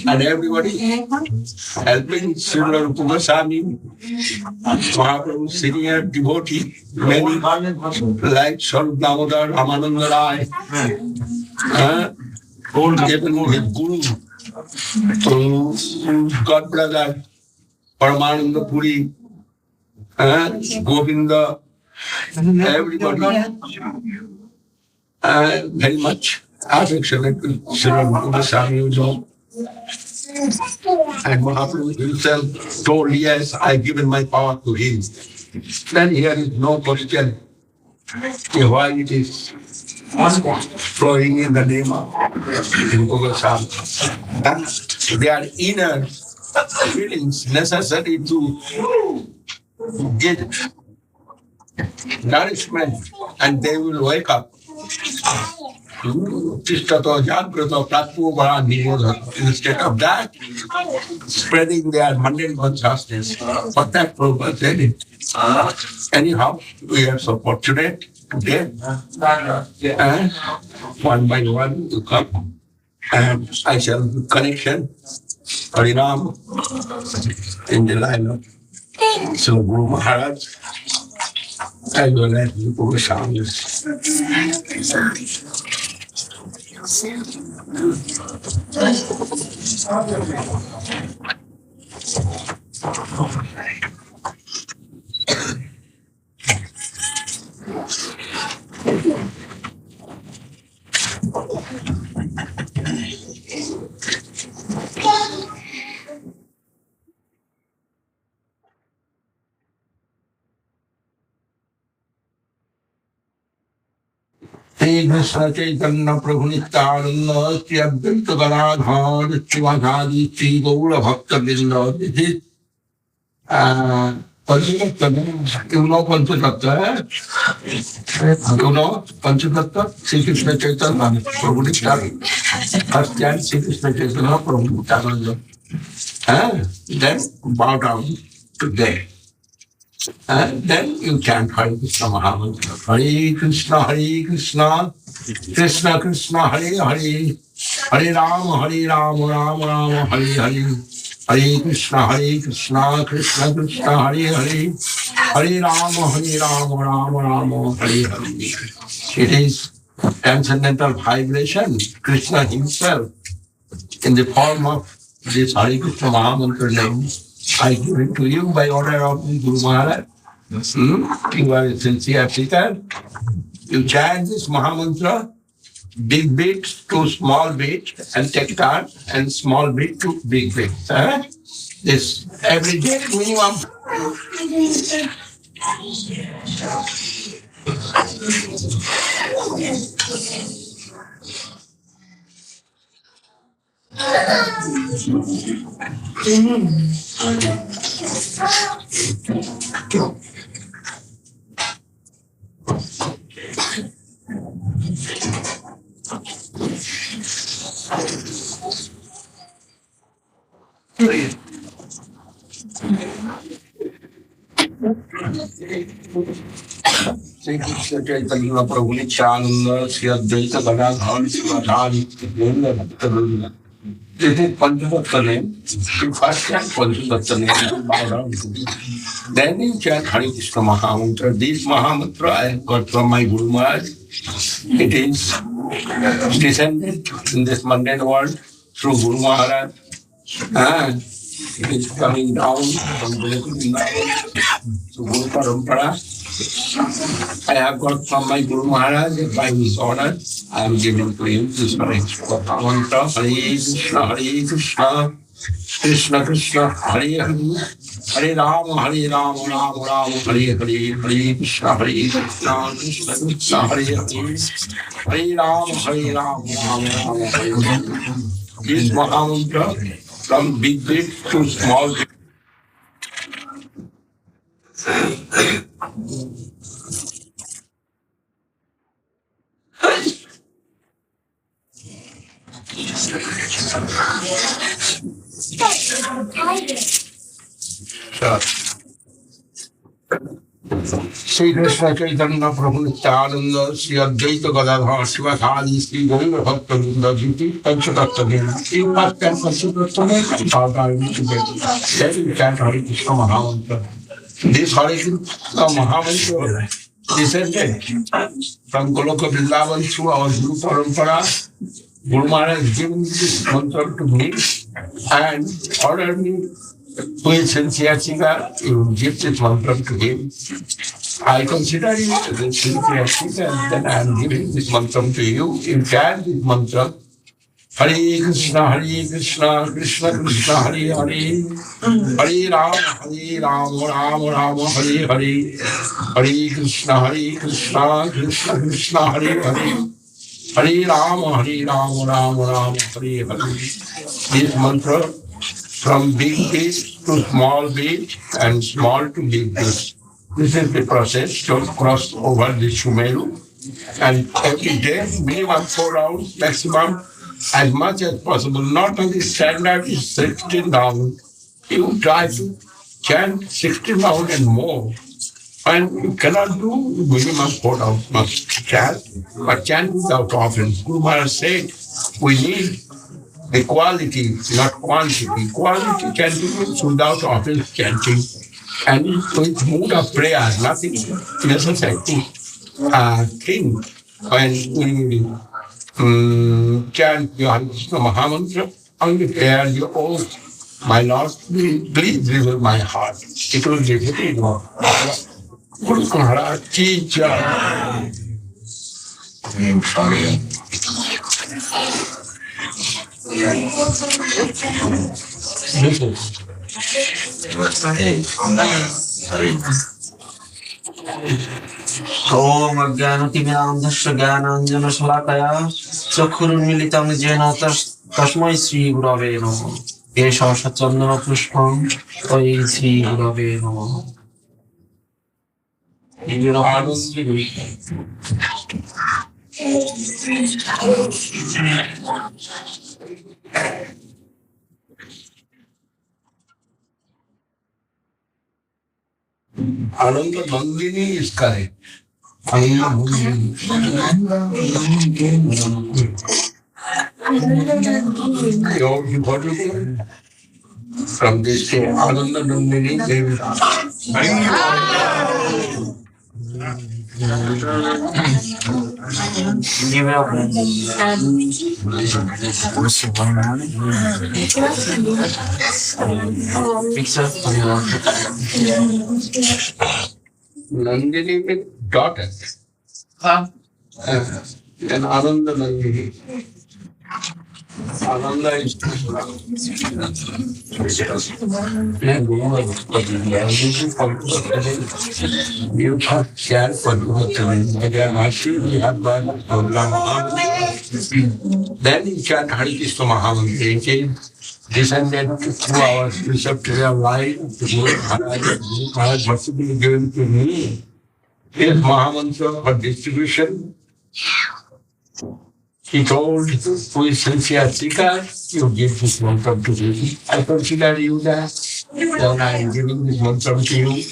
and everybody helping Srila Rupa Goswami, Mahaprabhu senior devotee, many like Swarup Damodar, Ramananda Rai, given his guru, God brother, Paramananda Puri, Govinda, everybody. Very much affectionate with Srila Rupa Goswami also. And Mahaprabhu himself told, yes, I given my power to him. Then here is no question why it is flowing in the name of Rupa Goswami. Their inner feelings necessary to get nourishment, and they will wake up. Instead of that, spreading their mundane consciousness. For that purpose, they did. Anyhow, we are so fortunate today. And one by one to come. And I shall do connection, Harinam, in the line of Sri Guru Maharaj, as well as the Guru Goswami. Shri Chaitanya Prabhu Nityananda, Shri Advaita Gadadhar, Shivadhari, Shri Gaura Bhakta Vrinda. This is Panchatattva. You know Panchatattva? You know Panchatattva? Shri Krishna Chaitanya Prabhu Nityananda. First time Shri Krishna Chaitanya Prabhu Nityananda. Then bow down today. And then you chant Hare Krishna Mahamantra. Hare Krishna, Krishna Krishna, Hare Hare, Hare Rama, Rama Rama, Hare Hare. Hare Krishna, Krishna Krishna, Hare Hare, Hare Rama, Rama Hare Hare. It is transcendental vibration. Krishna himself, in the form of this Hare Krishna Mahamantra name, I give it to you by order of the Guru Maharaj. You are a sincere seeker. You chant this Mahamantra, big beat to small beat, and take turn, and small beat to big beat. This every day minimum. Sri Chaitanya Mahaprabhu Nityananda, Sri Advaita Gadadhar, Sri Madhavendra. This is Panchadatta name. You first chant Panchadatta name, bow down. Then you chant Hare Krishna Mahamantra. This Mahamantra I got from my Guru Maharaj. It is descended in this mundane world through Guru Maharaj. And it is coming down from Guru to Guru Parampara. I have got from my Guru Maharaj, by his order, I am giving to him this Hare Krishna mantra. Hare Krishna, Krishna Krishna, Hare Hare, Hare Rama, Rama Hare Hare, Hare Krishna, Krishna Krishna, Hare Hare, Hare Rama, Rama Hare Hare. This Mahamantra from big bit to small bit. Sri Krishna Chaitanya Prabhu Nityananda, Sri Advaita Gadadhar, Vaisakha, Sri Govinda Maharaj, Panchadatta name. You must can Panchadatta name, Bhagavad Gita. Then you chant Hare Krishna Mahamantra. This Hare Krishna Mahamantra descended from Goloka Vrindavan through our Guru Parampara. Guru Maharaj given this mantra to me and ordered me who is sincere seeker, you give this mantra to him. I consider it as a sincere seeker, then I am giving this mantra to you. You chant this mantra. Hare Krishna, Krishna Krishna, Hare Hare, Hare Rama, Rama Hare Hare, Hare Krishna, Krishna Krishna, Hare Hare, Hare Rama, Rama Hare Hare. This mantra from big beat to small beat and small to big beat. This is the process to cross over the Sumeru. And every day, minimum 4 hours, maximum, as much as possible. Not only standard is 16 down. You try to chant 16 down and more. And you cannot do minimum 4 hours, must chant, but chant without offense. Guru Maharaj said, we need the quality, not quantity. Quality chanting means without offense chanting. And with mood of prayer, nothing necessary to think. When we chant your Hare Krishna Mahamantra, only prayer your oath, my Lord, please reveal my heart. It will reveal it. Guru Maharaj ki jai. Om Ajnanatimirandhasya Jnananjana Shalakaya Chakshurunnmilitam Jena Tasmai Sri Gurave Namaha. Keshav Chandana Pushpam Oi Sri Gurave Namaha. Ananda Nandini is correct. Ananda Nandini. You got it? From this to Ananda Nandini, they will. Nandini means daughter. And Ananda Nandini. Ananda is you have shared for you. Then you chant Hare Krishna Mahamantra. Descended through our preceptory of life, the Guru Maharaj mercifully given to me. His Mahamantra for distribution. He told who is sincere seeker, you give this mantra to me. I consider you that. Then I am giving this mantra to you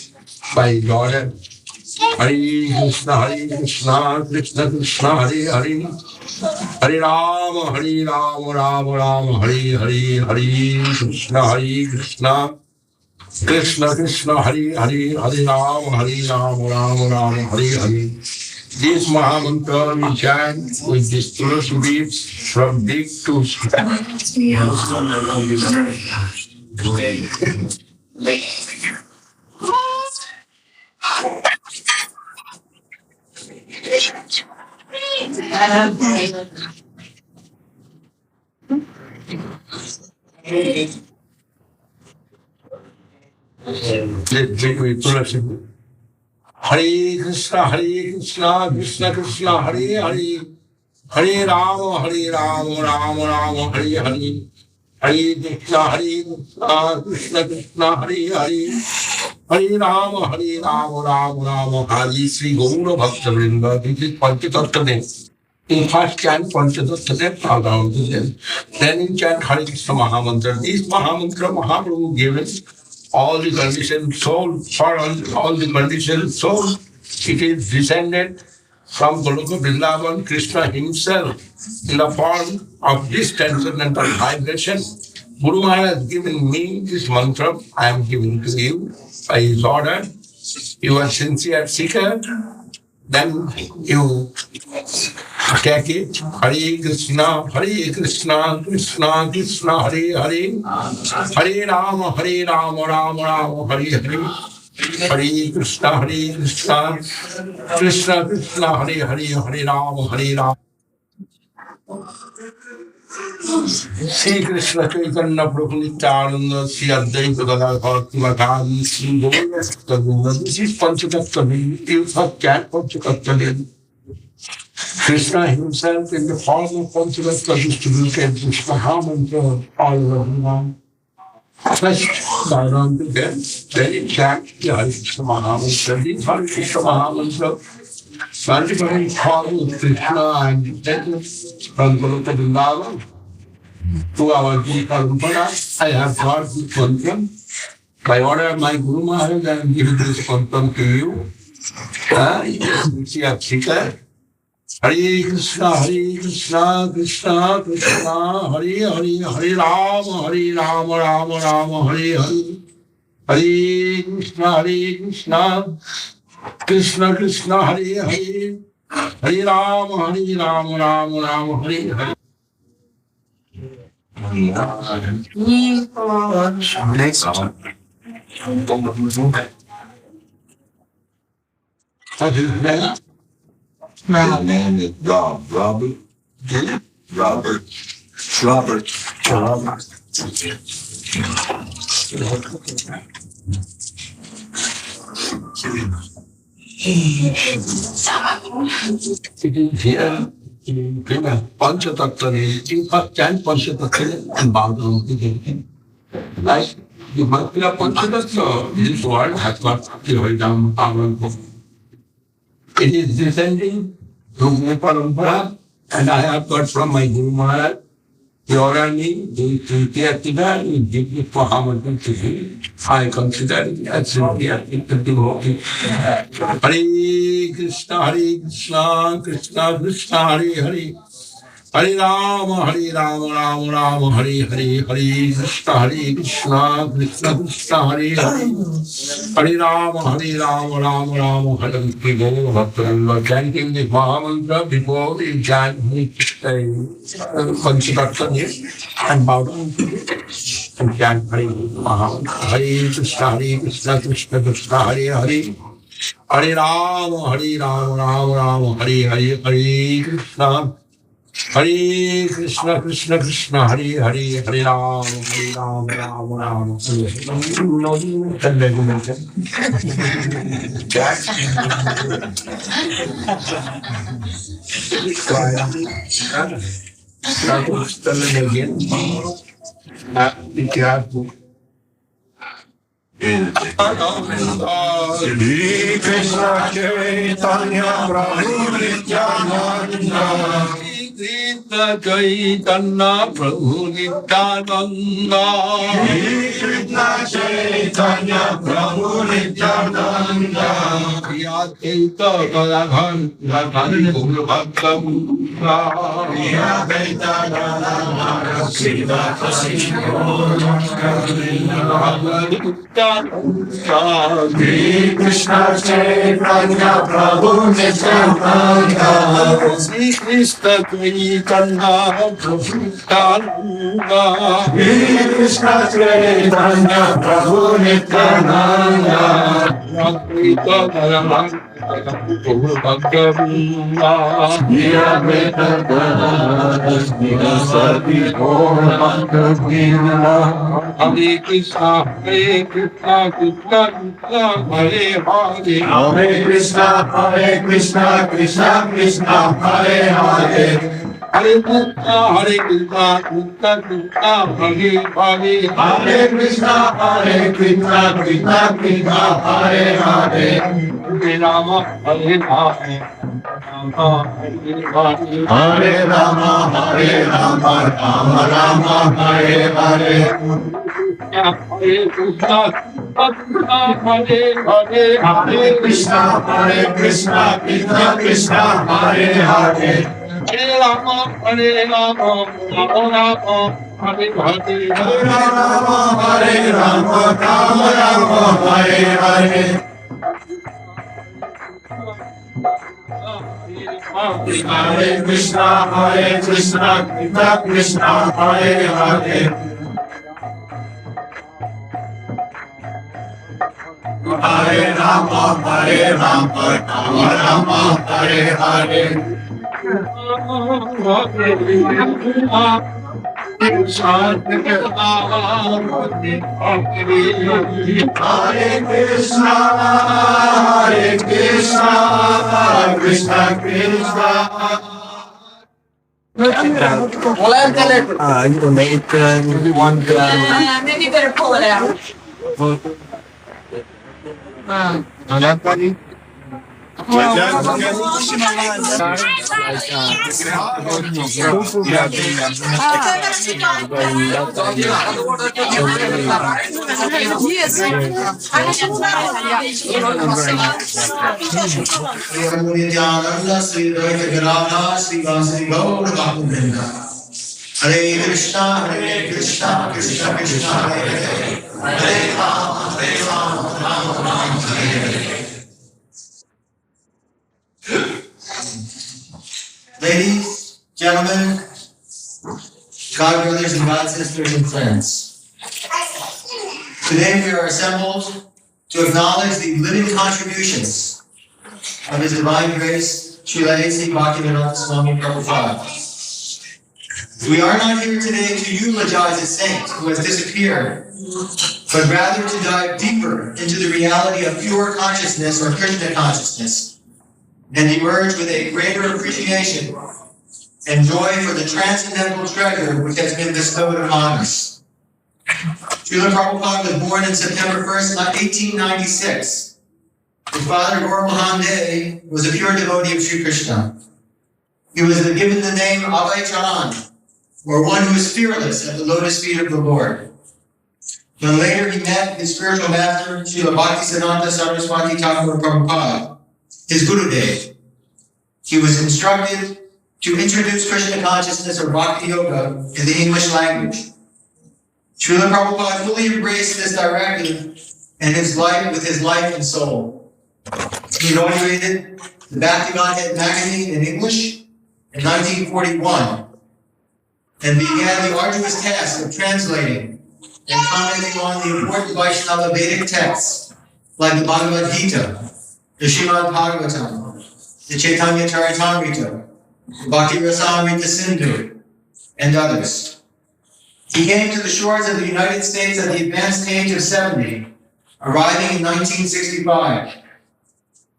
by order. Hare Krishna, Krishna Krishna, Hare Hare. Hare Rama, Rama Rama, Hare Hare, Hare Krishna, Krishna Krishna, Hare Hare, Hare Rama, Rama Rama, Hare Hare. This Mahamantra we chant with these tulsi beads from big to small. Let's drink with tulsi. Hare Krishna, Krishna Krishna, Hare Hare. Hare Rama, Rama Rama, Hare Hare. Hare Krishna, Krishna Krishna, Hare Hare. Hare Rama, Rama Rama, Hare Sri Govinda Bhaktivinoda. This is Panchatattva. In first chant Panchatattva, then in chant Hare Krishna Mahamantra. This Mahamantra Mahaprabhu gave us all the conditioned soul, for all the conditioned soul. It is descended from Goloka Vrindavan, Krishna himself, in the form of this transcendental vibration. Guru Maharaj has given me this mantra, I am giving to you by his order. You are sincere seeker, then you take it. Hare Krishna, Krishna Krishna, Hare Hare. Hare Rama, Rama Rama, Hare Hare. Hare Krishna, Krishna Krishna, Hare Hare, Hare Rama, Rama. Sri Krishna Chaitanya Prabhu Nityananda, Sri Advaita Gadadhar Bhakti Sri Govinda. This is Panchatattva. You have chant Panchatattva. Krishna himself in the form of Panchatattva distributed this Mahamantra all over the world. First, Bhagavan to them, then it chant the Hare Krishna Mahamantra. This Hare Krishna Mahamantra, sanctified form of Krishna and descended from Goloka Vrindavan to our Guru Parampara. I have brought this mantra. By order of my Guru Maharaj, I am giving this mantra to you. Sincere seeker. Hare Krishna, Krishna Krishna, Hare Hare, Hare Rama, Rama Rama, Hare Hare. Hare Krishna, Krishna Krishna, Hare Hare. Hare Rama, Rama Rama, Hare Hare. Next. What is that? My name is Robert. Robert. It is here in Panchatattva. In first chant Panchatattva and Bhagavatam. Like the Bhakti Panchatattva, this world has got Devaji Bhagavatam. It is descending through my parampara, and I have got from my Guru Maharaj Orally, the Siddhartha is deeply Muhammadan to me. I consider it as Siddhartha devotee. Hare Krishna, Krishna Krishna, Hare Hare. Hare Rama, Rama Rama, Hare Hare, Hare Krishna, Krishna Krishna, Hare Hare. Hare Rama, Rama Rama, Hare Hare. Bhakti chanting the Mahamantra before we chant, construction here, and bow down and chant Hare Mahamantra. Hare Krishna, Krishna Krishna, Hare Hare. Hare Rama, Rama, Hare Hare, Hare Krishna. Hare Krishna, Krishna Krishna, Hare Hare, Hare Rama, Rama Rama, Hare Hare. No, can mention. Tell again. Be careful. Shri Krishna Chaitanya Prabhu Nityananda. Krishna Chaitanya Prabhu Nityananda. Shri Krishna Chaitanya Prabhu Nityananda. Kriya Chaita Gadadhar Gadadhar Gaur Bhakta. Kriya Chaita Gadadhar Siddha Shri Krishna Chaitanya Prabhu Nityananda. Shri Krishna Chaitanya Prabhu Nityananda. Shri Krishna Chaitanya Prabhu Nityananda. Radha Radha Hare Krishna, Hare Krishna, Krishna Krishna, Hare Hare. Hare Krishna, Krishna Krishna, Hare Hare. Hare Krishna, Krishna Krishna, Hare Hare. Hare Krishna, Krishna Krishna, Hare Hare. Hare Rama, Hare Rama, Hare Rama, Rama Rama, Hare Hare. Hare Krishna, Hare Krishna, Krishna Krishna, Hare Hare. Hare Rama, Rama Rama, Hare Hare. Hare Rama, Rama, Hare Hare. Hare Krishna, Krishna Krishna, Hare Hare. Hare Rama, Rama Rama, Hare Hare. Hare Krishna, Krishna Krishna. Maybe you better pull it out. Hare Krishna, Krishna Krishna, Hare Hare. Hare Rama, Rama Rama, Hare Hare. Ladies, gentlemen, God brothers and God sisters and friends. Today we are assembled to acknowledge the living contributions of His Divine Grace, Srila A.k.a. Bhakti Swami Prabhupada. We are not here today to eulogize a saint who has disappeared, but rather to dive deeper into the reality of pure consciousness or Krishna consciousness and emerge with a greater appreciation and joy for the transcendental treasure which has been bestowed upon us. Srila Prabhupada was born on September 1st, 1896. His father, Gaur Mohan, was a pure devotee of Sri Krishna. He was given the name Abhay Charan, or one who is fearless at the lotus feet of the Lord. When later he met his spiritual master, Srila Bhaktisiddhanta Saraswati Thakur Prabhupada, his Gurudev, he was instructed to introduce Krishna consciousness or Bhakti Yoga in the English language. Srila Prabhupada fully embraced this directive and his life with his life and soul. He inaugurated the Bhakti Godhead magazine in English in 1941 and began the arduous task of translating and commenting on the important Vaishnava Vedic texts like the Bhagavad Gita, the Srimad Bhagavatam, the Chaitanya Charitamrita, the Bhakti Rasamrita Sindhu, and others. He came to the shores of the United States at the advanced age of 70, arriving in 1965.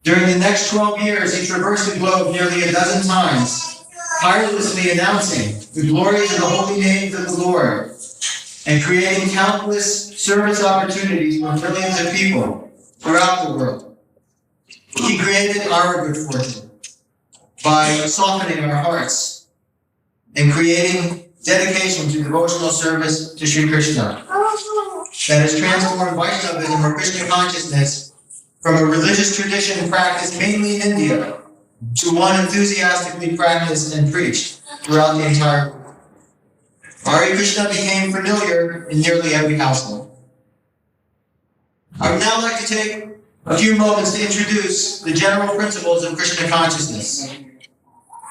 During the next 12 years, he traversed the globe nearly a dozen times, tirelessly announcing the glories of the holy names of the Lord and creating countless service opportunities for millions of people throughout the world. He created our good fortune by softening our hearts and creating dedication to devotional service to Sri Krishna that has transformed Vaishnavism or Krishna consciousness from a religious tradition practiced mainly in India to one enthusiastically practiced and preached throughout the entire world. Hare Krishna became familiar in nearly every household. I would now like to take a few moments to introduce the general principles of Krishna consciousness.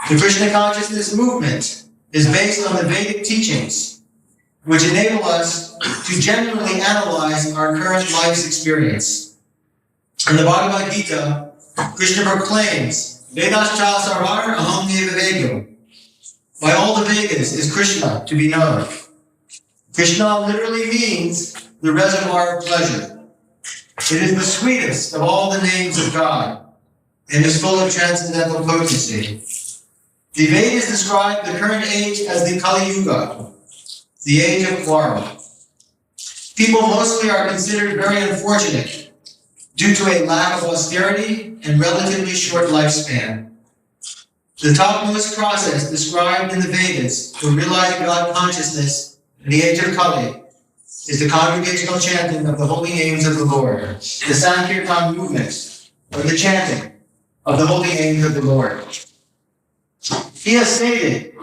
The Krishna consciousness movement is based on the Vedic teachings, which enable us to genuinely analyze our current life's experience. In the Bhagavad Gita, Krishna proclaims, Vedascha sarvar aham eva Vedo. By all the Vedas is Krishna to be known. Krishna literally means the reservoir of pleasure. It is the sweetest of all the names of God and is full of transcendental potency. The Vedas describe the current age as the Kali Yuga, the age of quarrel. People mostly are considered very unfortunate due to a lack of austerity and relatively short lifespan. The topmost process described in the Vedas for realizing God consciousness in the age of Kali is the congregational chanting of the holy names of the Lord, the Sankirtan movement, or the chanting of the holy names of the Lord. He has stated,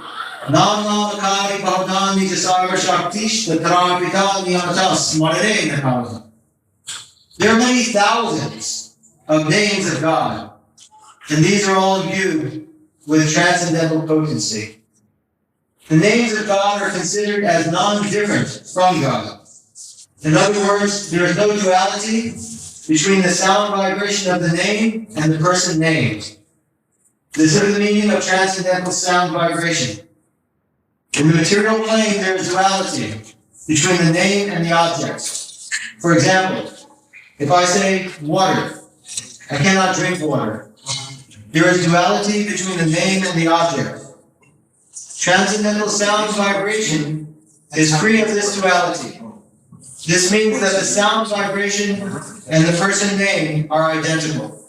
Nam Namakari Bhavnami Jasar Shaktish Tatrapitani Amatas Marare Nakala. There are many thousands of names of God, and these are all viewed with transcendental potency. The names of God are considered as non-different from God. In other words, there is no duality between the sound vibration of the name and the person named. This is the meaning of transcendental sound vibration. In the material plane, there is duality between the name and the object. For example, if I say water, I cannot drink water. There is duality between the name and the object. Transcendental sound vibration is free of this duality. This means that the sound vibration and the person name are identical.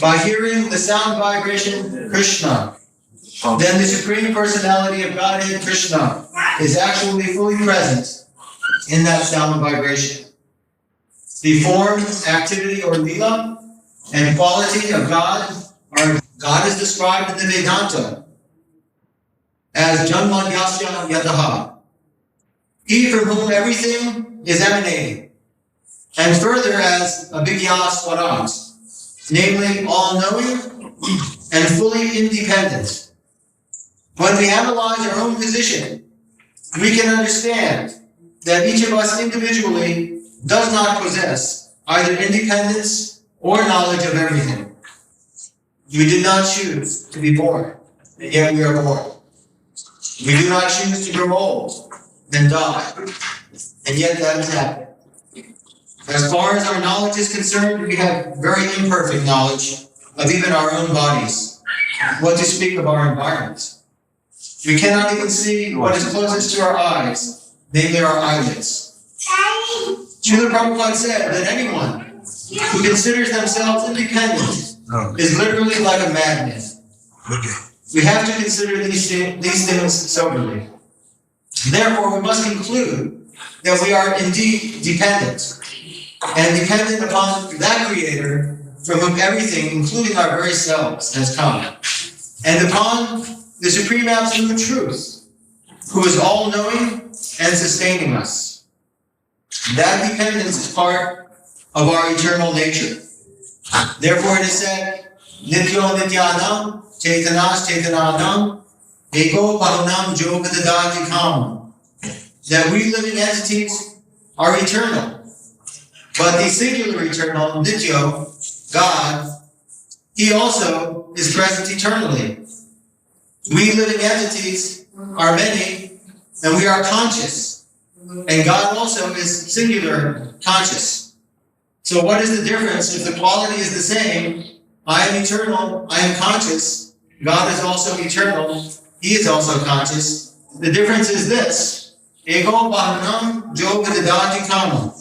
By hearing the sound vibration Krishna, then the Supreme Personality of Godhead Krishna is actually fully present in that sound vibration. The form, activity, or lila and quality of God is described in the Vedanta as Janmanyasya Yataha, he from whom everything is emanating, and further as Abhigya Swarat, namely all-knowing and fully independent. When we analyze our own position, we can understand that each of us individually does not possess either independence or knowledge of everything. We did not choose to be born, and yet we are born. We do not choose to grow old and die, and yet that has happened. As far as our knowledge is concerned, we have very imperfect knowledge of even our own bodies, what to speak of our environment. We cannot even see what is closest to our eyes, namely our eyelids. Srila Prabhupada said that anyone who considers themselves independent is literally like a madman. We have to consider these things soberly. Therefore, we must conclude that we are indeed dependent, and dependent upon that Creator from whom everything, including our very selves, has come, and upon the Supreme Absolute Truth, who is all-knowing and sustaining us. That dependence is part of our eternal nature. Therefore, it is said, Nityo Nityanam, Chaitanas Chaitananam, Eko Paranam Jogadadati Kam, that we living entities are eternal, but the singular eternal, Nityo, God, He also is present eternally. We living entities are many, and we are conscious, and God also is singular conscious. So what is the difference if the quality is the same? I am eternal, I am conscious, God is also eternal, He is also conscious. The difference is this, Ego Bahanam Jogadadati Kama.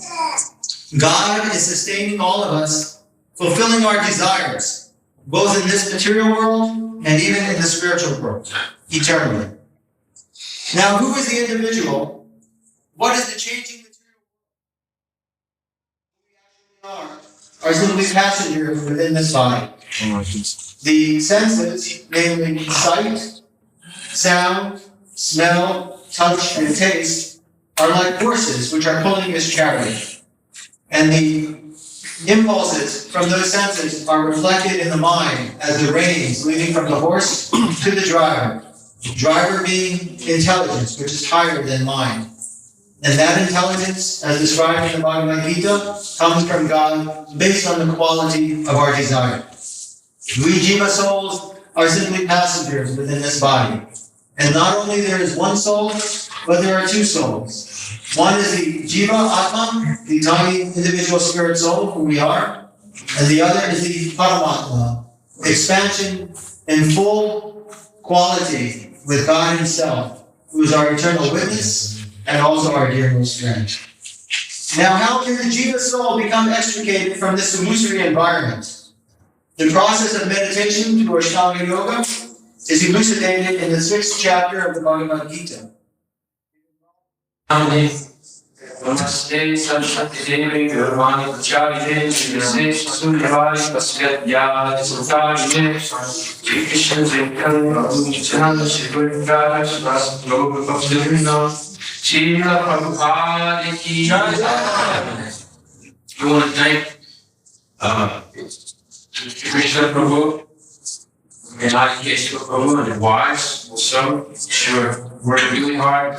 God is sustaining all of us, fulfilling our desires, both in this material world and even in the spiritual world, eternally. Now, who is the individual? What is the changing material world? Who we actually are simply passengers within this body. The senses, namely sight, sound, smell, touch, and taste, are like horses which are pulling this chariot. And the impulses from those senses are reflected in the mind as the reins leading from the horse to the driver. Driver being intelligence, which is higher than mind. And that intelligence, as described in the Bhagavad Gita, comes from God based on the quality of our desire. We Jiva souls are simply passengers within this body. And not only there is one soul, but there are two souls. One is the Jiva Atma, the tiny individual spirit soul, who we are, and the other is the Paramatma, expansion in full quality with God Himself, who is our eternal witness and also our dearest friend. Now, how can the Jiva soul become extricated from this illusory environment? The process of meditation through Ashtanga Yoga is elucidated in the 6th chapter of the Bhagavad Gita. Namaste Saraswati Devi Gurvani Acharya Visesh Suryavadi Pasyadhyad Satarye Shri Krishna Chaitanya Chanda Shri Govinda Maharaj Govinda Srila Prabhupada Ki Jai. We want to thank Krishna Prabhu and a.k.a. Prabhu and their wives also. Sure, worked really hard.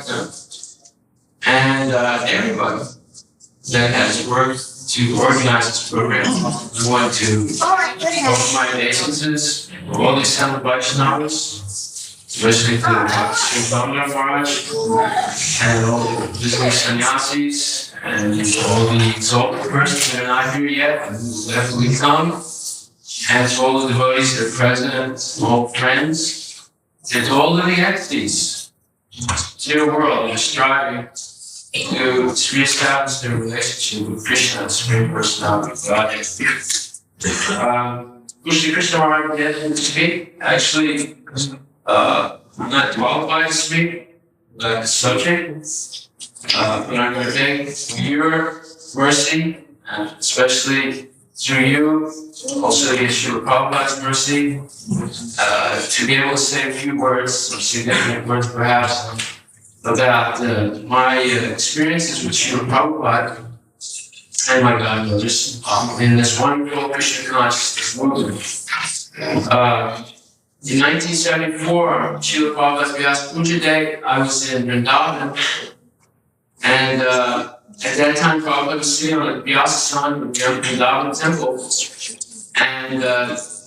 And everybody that has worked to organize this program. I want to offer my obeisances for all these seven Vaishnavas, especially to Sri Madhavendra Maharaj and all the visiting sannyasis and all the exalted persons that are not here yet and who definitely come, and to all the devotees that are present, all friends, and to all living entities in the world that are striving to re-establish their relationship with Krishna, the Supreme Personality of Godhead. Shri Krishna Maharaj didn't speak. Actually, I'm not qualified to speak about the subject, but I'm going to thank your mercy, and especially through you, also the Srila Prabhupada's mercy, to be able to say a few words, some significant words perhaps, about my experiences with Srila Prabhupada and my godbrothers in this wonderful Krishna consciousness movement. In 1974, Srila Prabhupada's Vyasa Puja Day, I was in Vrindavan, and at that time Prabhupada was sitting on a Vyasa in the Vrindavan temple, and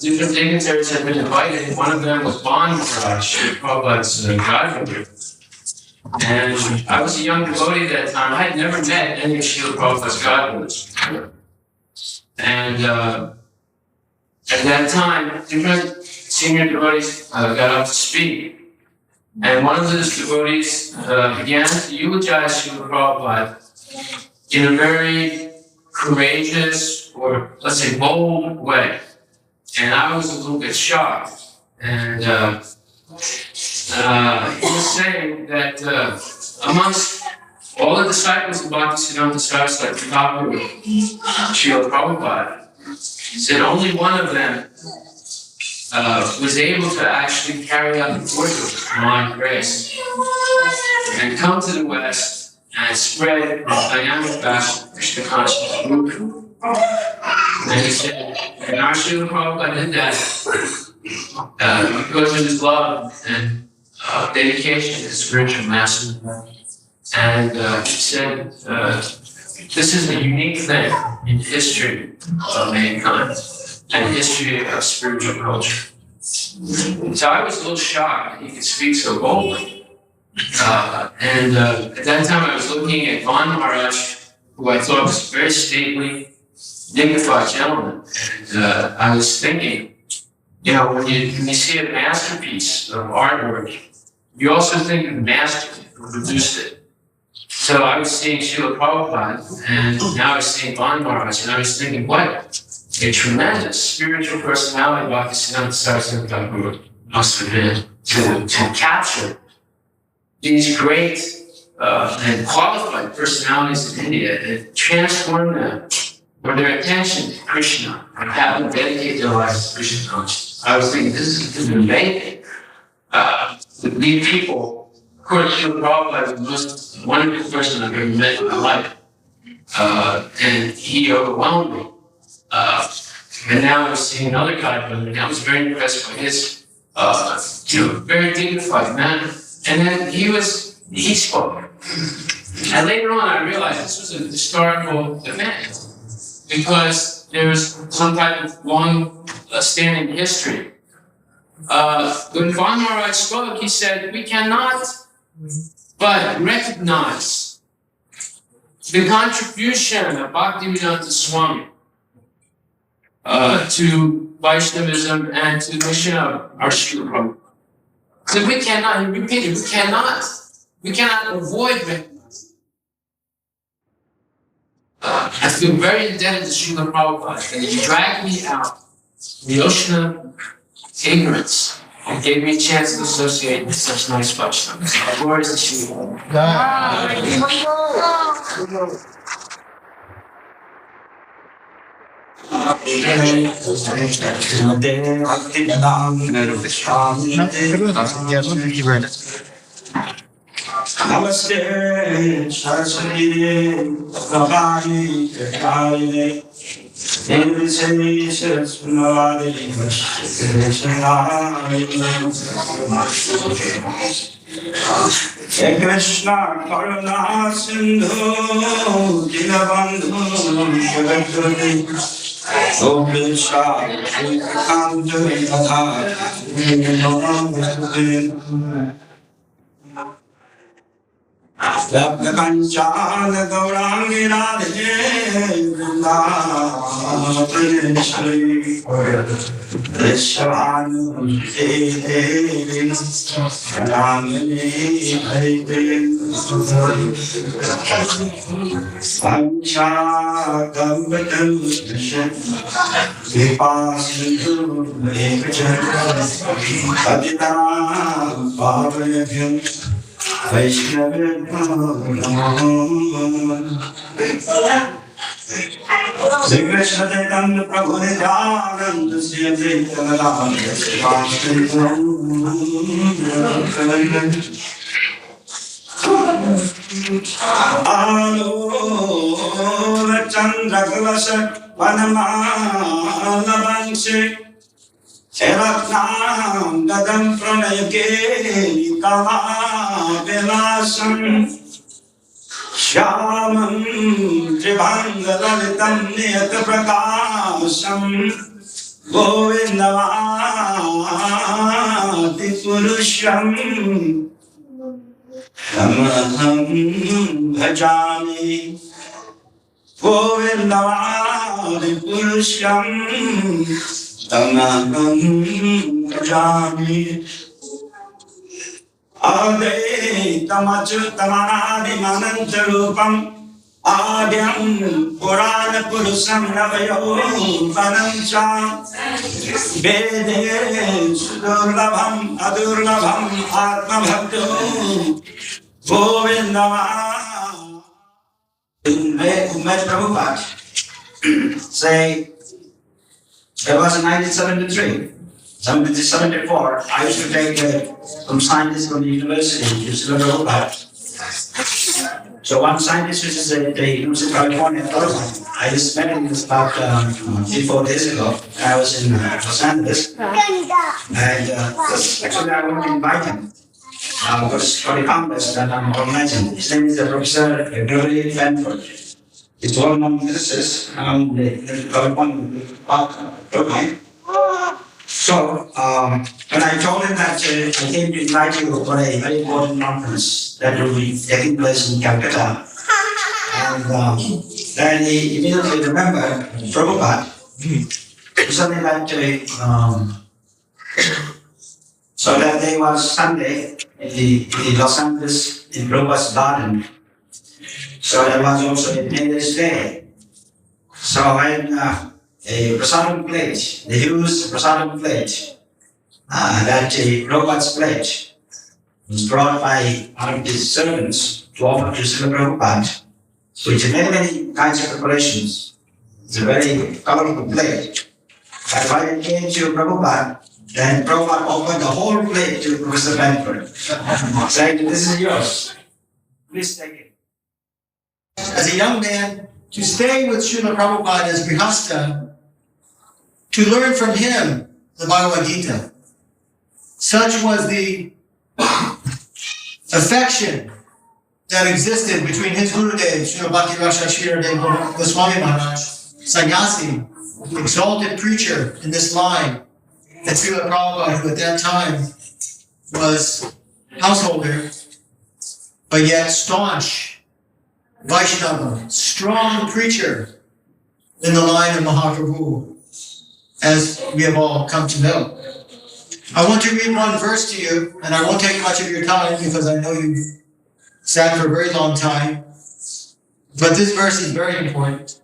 different dignitaries had been invited. One of them was Govinda Maharaj, Srila Prabhupada's godbrother. And I was a young devotee at that time. I had never met any of Srila Prabhupada's godbrothers. And at that time, different senior devotees got up to speak. And one of those devotees began to eulogize Srila Prabhupada in a very courageous, or let's say bold way. And I was a little bit shocked. And he was saying that amongst all the disciples of Bhaktisiddhanta Saraswati Thakur, Srila Prabhupada, he said only one of them was able to actually carry out the order of divine grace and come to the West and spread the dynamic fashion of Krishna consciousness movement. And he said, and our Srila Prabhupada did that because of his love and dedication to spiritual master. And he said, this is a unique thing in history of mankind and history of spiritual culture. So I was a little shocked that he could speak so boldly. And at that time I was looking at Govinda Maharaj, who I thought was a very stately, dignified gentleman. And I was thinking, you know, when you see a masterpiece of artwork, you also think of the master who produced it. So I was seeing Srila Prabhupada, and now I was seeing Govinda Maharaj, and I was thinking, what a tremendous spiritual personality Bhaktisiddhanta Saraswati Thakur must have been to capture these great and qualified personalities in India and transform them for their attention to Krishna and have them dedicate their lives to Krishna consciousness. I was thinking, this is amazing. These people, of course, Srila Prabhupada was the most wonderful person I've ever met in my life. And he overwhelmed me. And now I was seeing another guy, and I was very impressed by his, very dignified manner. And then he spoke. And later on, I realized this was a historical event because there was some type of long-standing history. When Govinda Maharaj spoke, he said, we cannot but recognize the contribution of Bhaktivedanta Swami to Vaishnavism and to the mission of our Srila Prabhupada. So we cannot, he repeated, we cannot avoid recognizing. I feel very indebted to Srila Prabhupada that he dragged me out of the ocean of ignorance and gave me a chance to associate with such nice Vaishnavas. Glory to Srila. Namaste, Saraswati, Bhavani, Kali, Krishna Karuna Sindhu Dinabandhu Jagadguru Govinda Kanchana Gaurangi Radhe Vrindavan Shri Vishwanu Devi Ramani Sancha Gambatan Vipasindu Adita Bhavayabhyam Vaishnava Sri Krishna Chaitanya Prabhu Nityananda Sri Advaita Alo Chandra Kalasha Vanamala Vanshi Eratnam Gadam Pranayake Kava Vilasam Shyamam Tribhangalalitam Niyata Prakasham Govinda Purusham Tamaham Bhajami Govinda Purusham Tamaham Bhajami Adaitamachyutamanadi manantarupam Adyam Purana Purusam Navayo Vanamcha Vede Sudurlabham Adurlabham Atma Bhakto Govinda Maharaj Prabhupada say it was in 1973. 1974, I used to take some scientists from the university to Srila Prabhupada. So one scientist which is at the University of California, I just met him about 3-4 days ago. I was in Los Angeles, and actually I wanted to invite him for the congress that I'm organizing. His name is Professor Gregory Benford. He's a well-known physicist in the California program. So, when I told him that I came to invite you for a very important conference that will be taking place in Calcutta, and then he immediately remembered Prabhupada. Something like so that day was Sunday in the Los Angeles in Prabhupada's garden. So that was also a Mother's Day. So when a prasadam plate, the huge prasadam plate, that Prabhupada's plate was brought by one of his servants to offer to Srila Prabhupada, with many kinds of preparations. It's a very colorful plate. But when it came to Prabhupada, then Prabhupada offered the whole plate to Professor Benford, saying, "This is yours. Please take it." As a young man, to stay with Srila Prabhupada as Grihastha, to learn from him the Bhagavad Gita. Such was the affection that existed between his Gurudev, Srila Bhakti Rasa Sridhar Goswami Maharaj, sannyasi, exalted preacher in this line, and Srila Prabhupada, who at that time was householder, but yet staunch Vaishnava, strong preacher in the line of Mahaprabhu, as we have all come to know. I want to read one verse to you, and I won't take much of your time because I know you've sat for a very long time. But this verse is very important.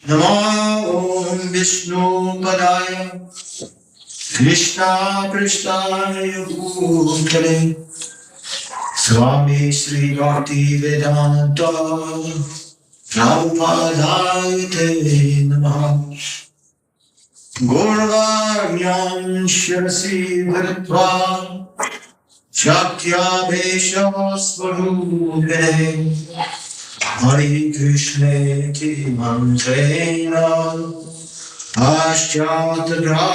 Namo Vishnu Padaya Krishna Krishnaya Bhutale Swami Sri Bhakti Vedanta Prabhupadaya Te Namaha Gurvanyam Shirasi Dhritva Shaktya Vesha Swarupene Hari Krishna Ki Mantrena Aschatadra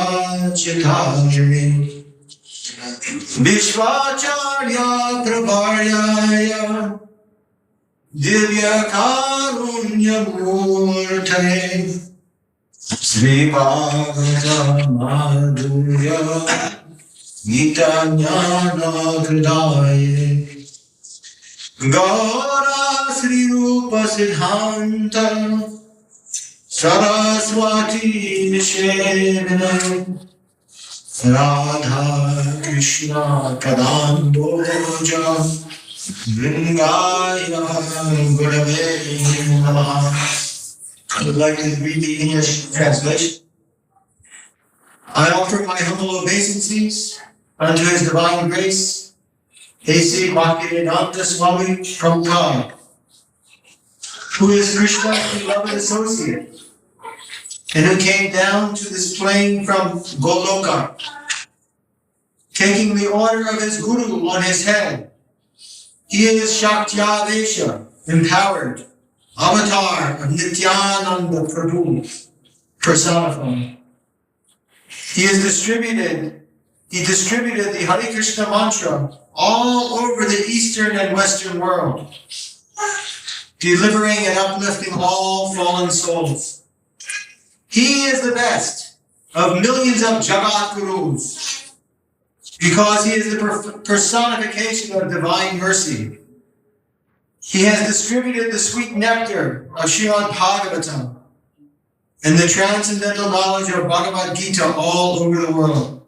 Chitajani Vishvacharya Prabharyaya Divya Karunya Murtane Sri Bhagavata Madhurya Gita Jnana Hridaya Gaura Sri Rupa Siddhanta Saraswati Nishedana Radha Krishna Kadamboja Vringaya Gurave Namaha. I would like to read the English translation. I offer my humble obeisances unto His divine grace, A.c. Bhaktivedanta Swami Prabhupada, who is Krishna's beloved associate, and who came down to this plane from Goloka, taking the order of his Guru on his head. He is Shaktya-vesha, empowered, avatar of Nityananda Prabhu, personified. He distributed the Hare Krishna mantra all over the Eastern and Western world, delivering and uplifting all fallen souls. He is the best of millions of Jagat Gurus, because he is the personification of divine mercy. He has distributed the sweet nectar of Srimad Bhagavatam and the transcendental knowledge of Bhagavad Gita all over the world.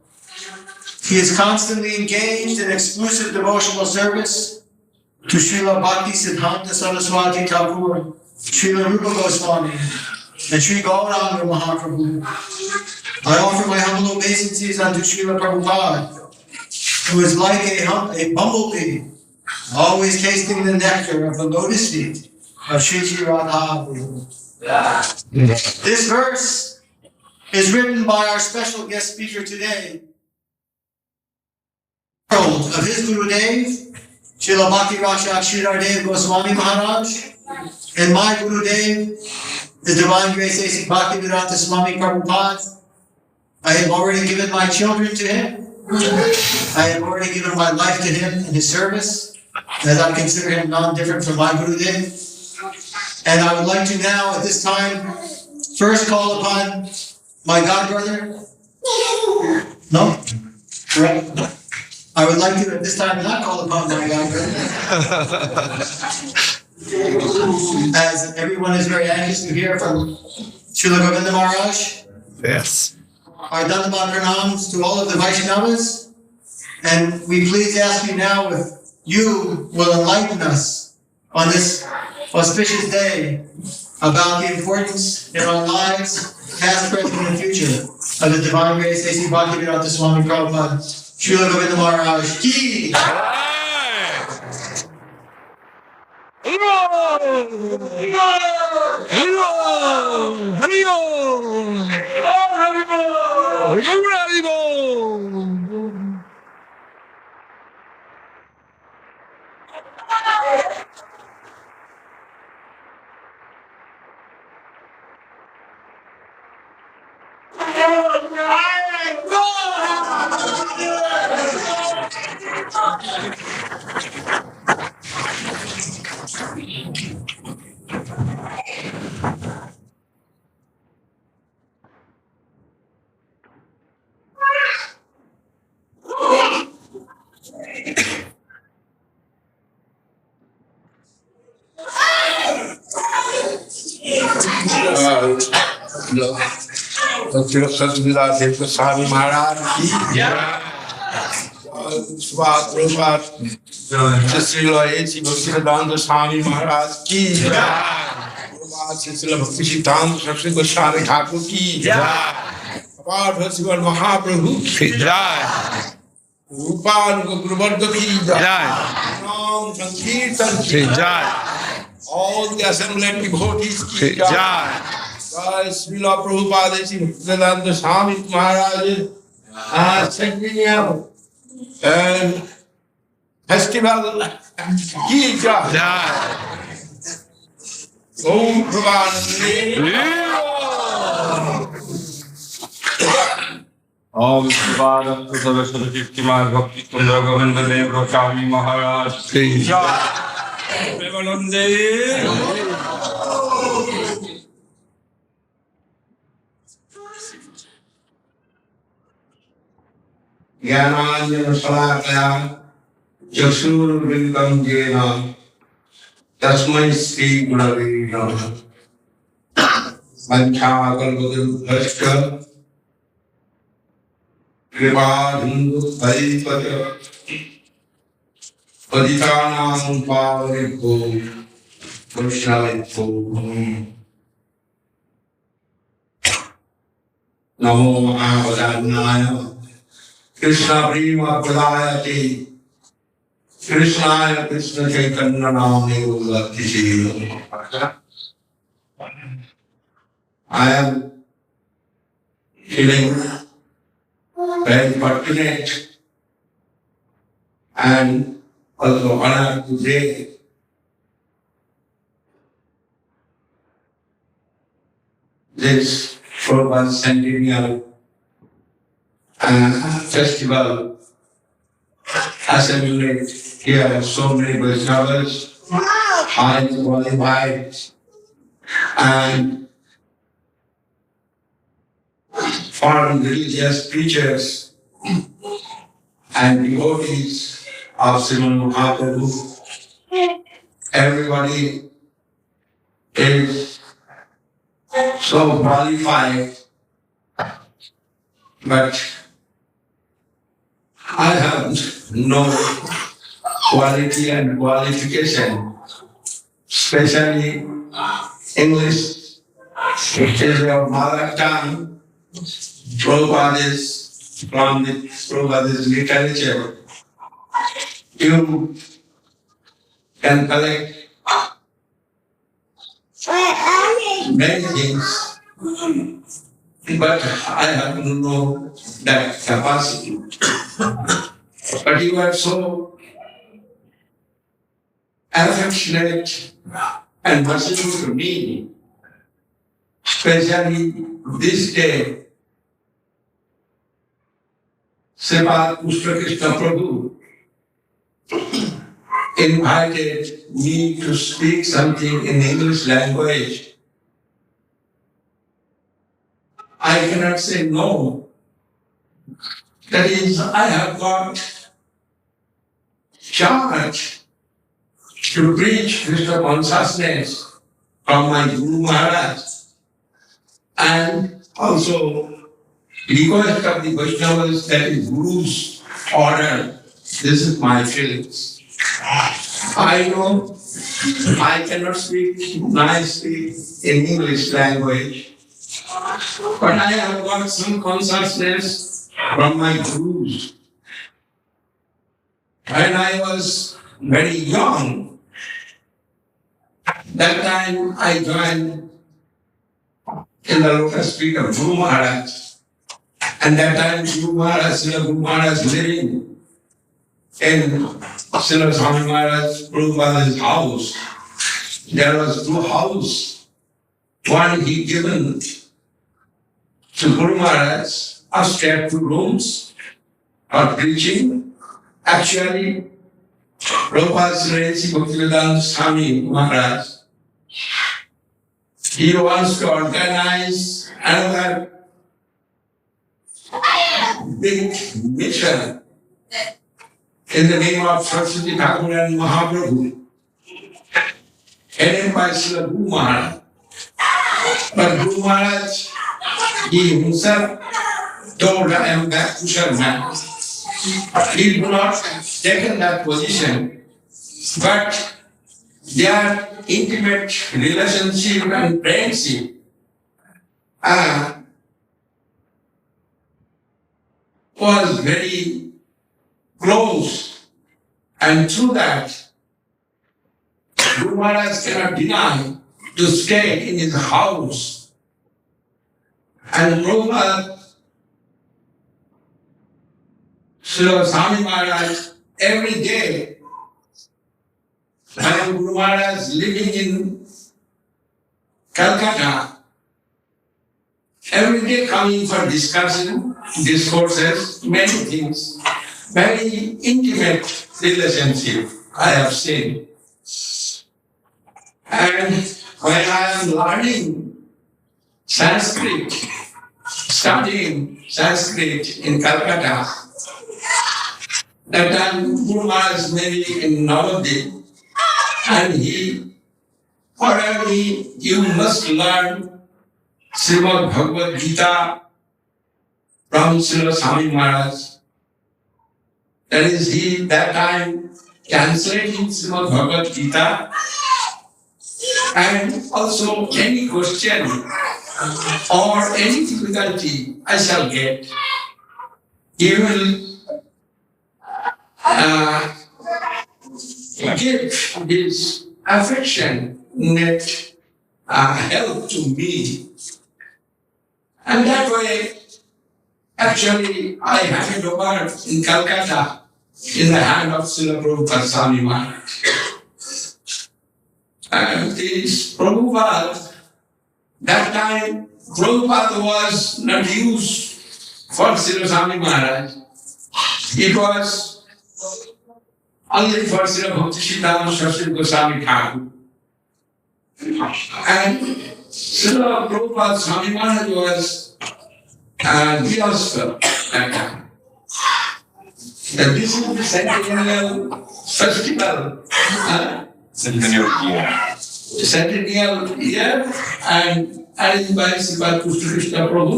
He is constantly engaged in exclusive devotional service to Srila Bhakti Siddhanta Saraswati Thakur, Srila Rupa Goswami, and Sri Gauranga Mahaprabhu. I offer my humble obeisances unto Srila Prabhupada, who is like a bumblebee, always tasting the nectar of the lotus feet of Shri Radha. This verse is written by our special guest speaker today, of his Gurudev, Srila Bhakti Rakshak Sridhar Goswami Maharaj, and my Gurudev, the Divine Grace A.C. Bhaktivedanta Swami Prabhupada. I have already given my children to him. I have already given my life to him in his service, as I consider him non-different from my Gurudev. And I would like to now, at this time, first call upon my godbrother. No? Correct? I would like to, at this time, not call upon my godbrother. As everyone is very anxious to hear from Srila Govinda Maharaj. Yes. Our Dandavat pranams to all of the Vaishnavas. And we please ask you now if you will enlighten us on this auspicious day about the importance in our lives, past, present, and future, of the Divine Grace A.C. Bhaktivedanta Swami Prabhupada, Srila Govinda Maharaj ki. Srila Goswami Maharaj ki Srila A.C. Bhaktivedanta Swami Maharaj ki Srila Bhakti Siddhanta Saraswati Goswami Thakur ki Sri Mahaprabhu ki Rupa Guruvarga ki Nam Sankirtan ki all the assembled devotees ki Srila Prabhupada A.C. Bhaktivedanta Swami Maharaj centennial and festival ki jai. Om Prabhupada. Om Srila Saraswati Bhakti Sundar Govinda Maharaj Maharaj ki jai. Prevalande. Jnananjana Salakaya Chakshur Vindam Jena Tasmai Sri Gurave Namaha Mancha Kalpataru Bhashka Kripa Hindu Haripata Paditanam Pavariko Vaishnaviko Namo Mahavadhanaya Krishna Prima Pradayate Krishnaya Krishna Chaitanya Namne Bhakti. I am feeling very fortunate and also honored today this Prabhupada centennial festival assembled here so many Vaishnavas, highly qualified and foreign religious preachers and devotees of Sri Mahaprabhu. Everybody is so qualified, but I have no quality and qualification, especially English, which is your mother tongue. Prabhupada is from the Prabhupada's literature. You can collect many things, but I have no that capacity. But you are so affectionate and merciful to me, especially this day. Srila Krishna Prabhu invited me to speak something in English language. I cannot say no. That is, I have got charge to preach Krishna consciousness from my Guru Maharaj and also request of the Vaishnavas, that is Guru's order. This is my feelings. I know I cannot speak nicely in English language, but I have got some consciousness from my Gurus. When I was very young, that time I joined in the lotus feet of Guru Maharaj. And that time Guru Maharaj living in Srila Swami Maharaj Prabhupada's house. There was two houses. One he given to Guru Maharaj, upstairs 2 rooms for preaching. Actually, Prabhupada's Bhaktivedanta Swami Maharaj, he wants to organize another big mission in the name of Sri Chaitanya Mahaprabhu, headed by Srila Guru Maharaj. But Guru Maharaj, he himself told, I am that Kushal man. He did not take that position, but their intimate relationship and friendship was very close, and through that, Guru Maharaj cannot deny to stay in his house. And Prabhupada, Srila Swami Maharaj, every day, when Guru Maharaj living in Calcutta, every day coming for discussion, discourses, many things, very intimate relationship I have seen. And when I am learning Sanskrit, studying Sanskrit in Calcutta, that time Guru Maharaj maybe in Navadvip, and he ordered me, you must learn Srimad Bhagavad Gita from Srila Swami Maharaj. That is, he that time translating Srimad Bhagavad Gita, and also any question or any difficulty I shall get, he will give his affectionate help to me. And that way, actually, I handed over in Calcutta in the hand of Srila Prabhupada Swami Maharaj. And this Prabhupada, that time, Prabhupada was not used for Srila Swami Maharaj. It was only for Srila Bhakti Siddhanta Saraswati Goswami Thakur. And Srila Prabhupada Swami Maharaj was Vyasa that time. This is the centennial festival. Centennial year, and arranged by Srila Krishna Prabhu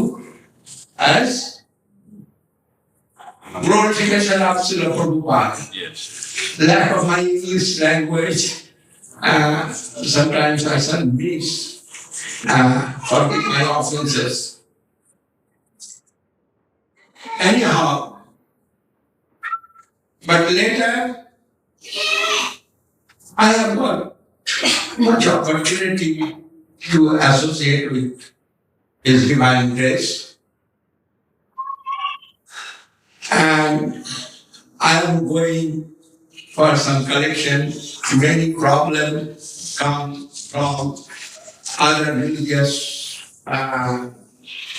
as glorification of Srila Prabhupada. Yes. Lack of my English language. Sometimes I said miss. Forgive my offenses. Anyhow, but later I have got much opportunity to associate with His Divine Grace. And I am going for some collection. Many problems come from other religious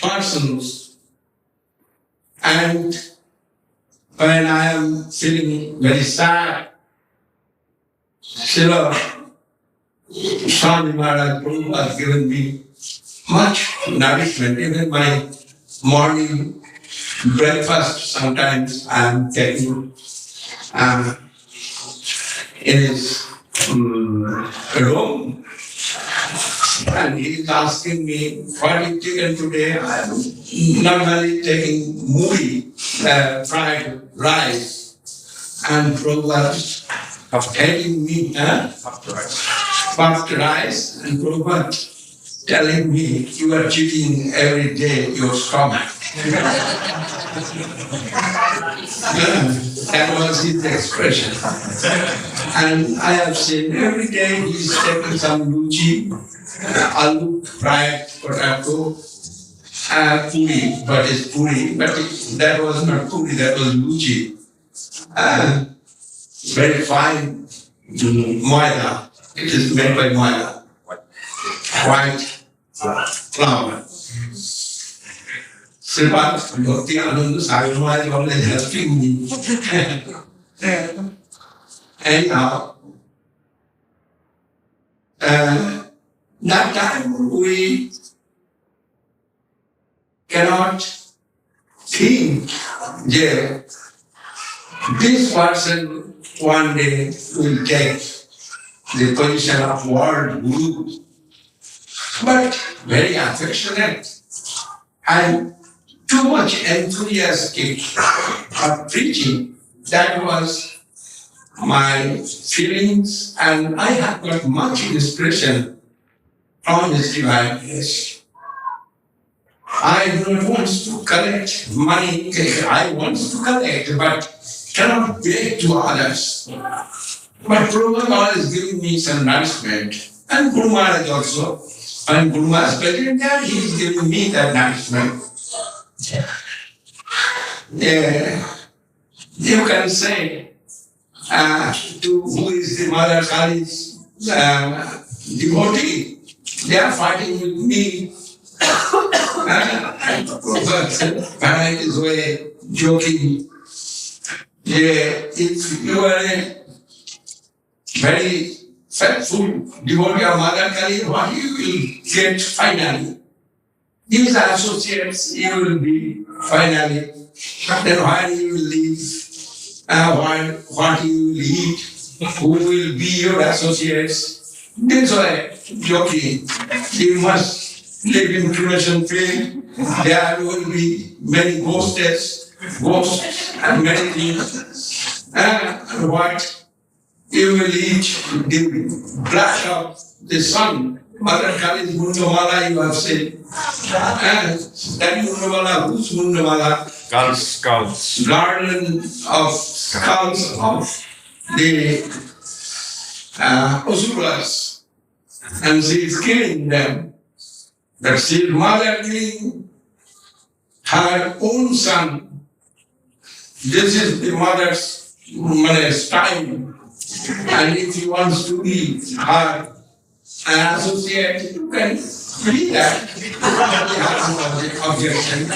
persons. And when I am feeling very sad, Srila Swami Maharaj Prabhu has given me much nourishment. Even my morning breakfast sometimes I am taking in his room. And he is asking me, what is taken today? I am normally taking movie, fried rice, and Prabhupada telling me, puffed rice, and Prabhupada telling me, you are cheating every day your stomach. That was his expression. And I have seen every day he's taking some luchi, aloo, fried potato, puri, but it's puri, but that was not puri, that was luchi. Very fine moida. It is made by moida. White flour. Srila Bhakti Ananda Sagamai is always helping me. Anyhow, that time we cannot think that this person one day will take the position of world guru, but very affectionate and too much enthusiastic of preaching. That was my feelings, and I have got much inspiration from His Divine Grace. I do not want to collect money. I want to collect, but cannot beg to others. But Prabhupada always giving me some nourishment, and Guru Maharaj also. And Guru Maharaj present there, he is giving me that nourishment. You can say to who is the Mother Kali's devotee, they are fighting with me. And Maharaj is way joking. If you are a very faithful devotee of Mother Kali, what you will get finally? These associates you will be finally. Then where you will live, what you will eat, who will be your associates. This way, joking. You must live in cremation field. There will be many ghosts and many things. And what you will eat, the black of the sun. Mother Kali's Mundamala, you have said. And that Mundamala, whose Mundamala? Skulls. Garden of skulls of the Asuras. And she is killing them. But she is mother killing her own son. This is the mother's time. And if he wants to be her associate, you can be that. Objection.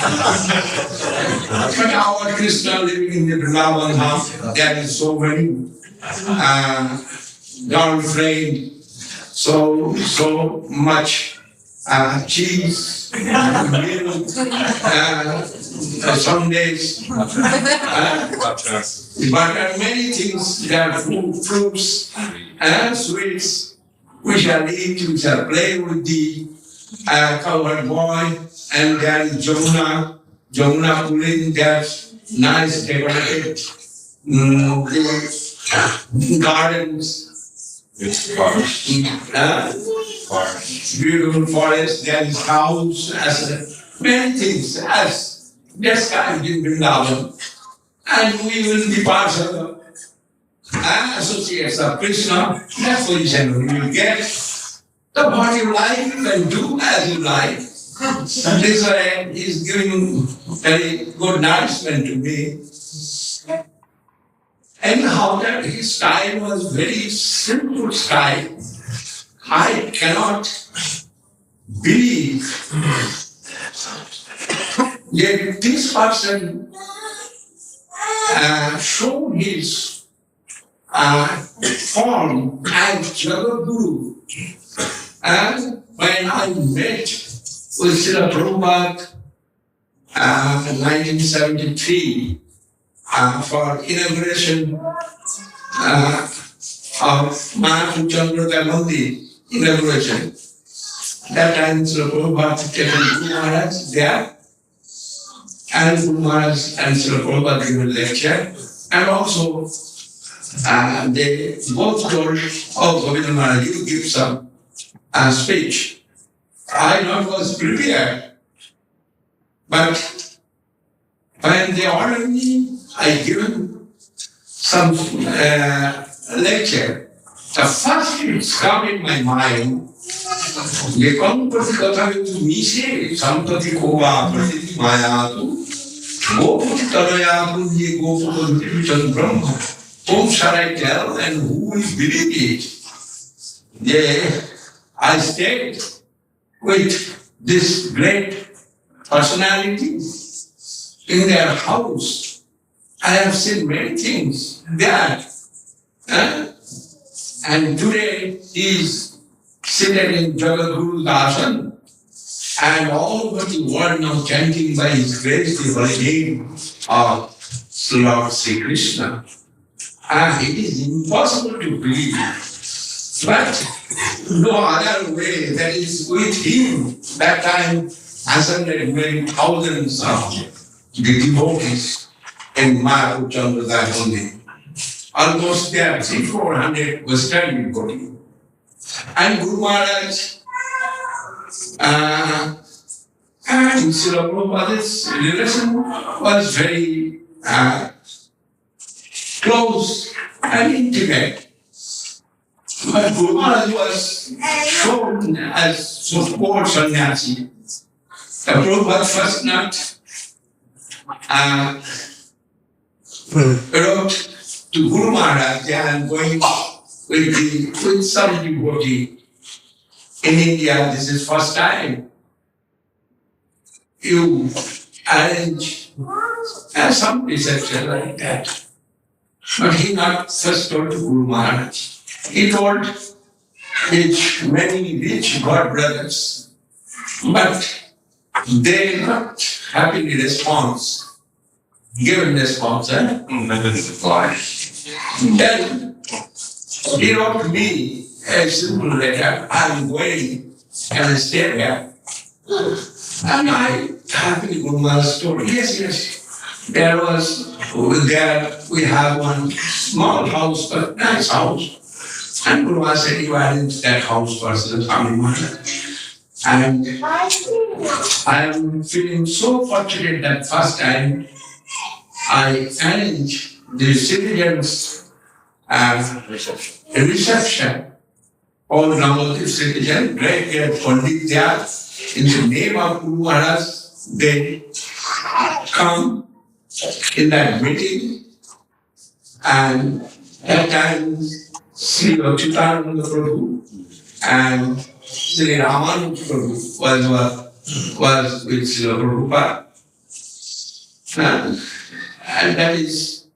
But our Krishna living in the Vrindavan house, there is so many downframed, so much cheese, milk, some days, but many things, there are fruits and sweets. We shall eat, we shall play with the cowherd boy, and there is Jamuna pulling, there's nice decorated gardens. Beautiful forest, there is house, many things as described in Vrindavan. And we will be part of associates of Krishna. That position we will get. The what you like, you can do as you like. And this way is giving very good nourishment to me. Anyhow, that his style was very simple style. I cannot believe that this person showed his form as Jagadguru. And when I met with Srila Prabhupada in 1973 for inauguration of Mahaprabhu Mandir inauguration, that time Srila Prabhupada taken Guru Maharaj there, and Guru Maharaj and Srila Prabhupada gave a lecture, and also they both told, oh, Govinda Maharaj, you give some speech. I not was prepared, but when they ordered me, I given some lecture. The first thing come in my mind, ये कौन प्रति कथा में तू मीशे संपत्ति कोवा प्रति माया तू गोप तरया तू ये गोप प्रति चंद्रम whom shall I tell and who will believe it? Yeah, I stayed with this great personality in their house. I have seen many things there. And today he is seated in Jagadguru Dasan, and all over the world now chanting by his grace the holy name of Lord Sri Krishna. It is impossible to believe, but no other way. That is with him. That time ascended many thousands of the devotees in Mahaprabhu only. Almost there 300-400 Western devotees. And Guru Maharaj and Srila Prabhupada's relation was very close and intimate. But Guru Maharaj was shown as Soquel sannyasi. The Prabhupada first not wrote to Guru Maharaj, I am going with some devotee in India. This is first time. You arrange some reception like that. But he not first told to Guru Maharaj. He told his many rich God brothers, but they not happily given response. Then he wrote me a simple letter. I am going and stay there. And I happily Guru Maharaj told, yes. We have one small house, but nice house. And Guru Maharaj said, you arrange that house for Sri Maharaj. And I am feeling so fortunate that first time I arranged the citizens' reception. All Ramadev citizens, great Pandit there, in the name of Guru Maharaj, they come in that meeting, and that time Sri Chaitanya Mahaprabhu and Sri Ramana was with Sri Prabhupada. And that is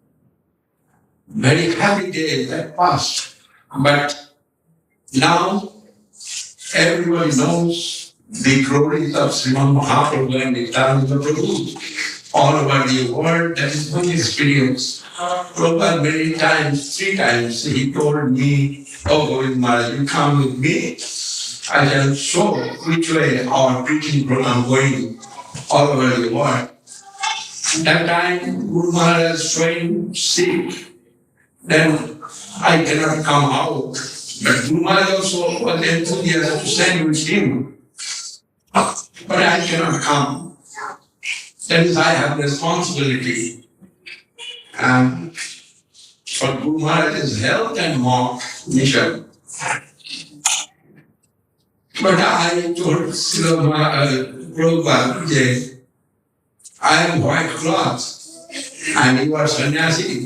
very happy day that passed. But now everybody knows the glories of Srimad Mahaprabhu and Nityananda Prabhu. All over the world, that is one experience. Prabhupada many times, 3 times, he told me, oh Govinda Maharaj, you come with me. I can show which way our preaching program going all over the world. That time Guru Maharaj is showing sick. Then I cannot come out. But Guru Maharaj also was enthusiastic to stand with him. But I cannot come. That is, I have responsibility. For Guru Maharaj's health and more mission. But I told Srila Prabhupada, I am white cloth and you are sannyasi.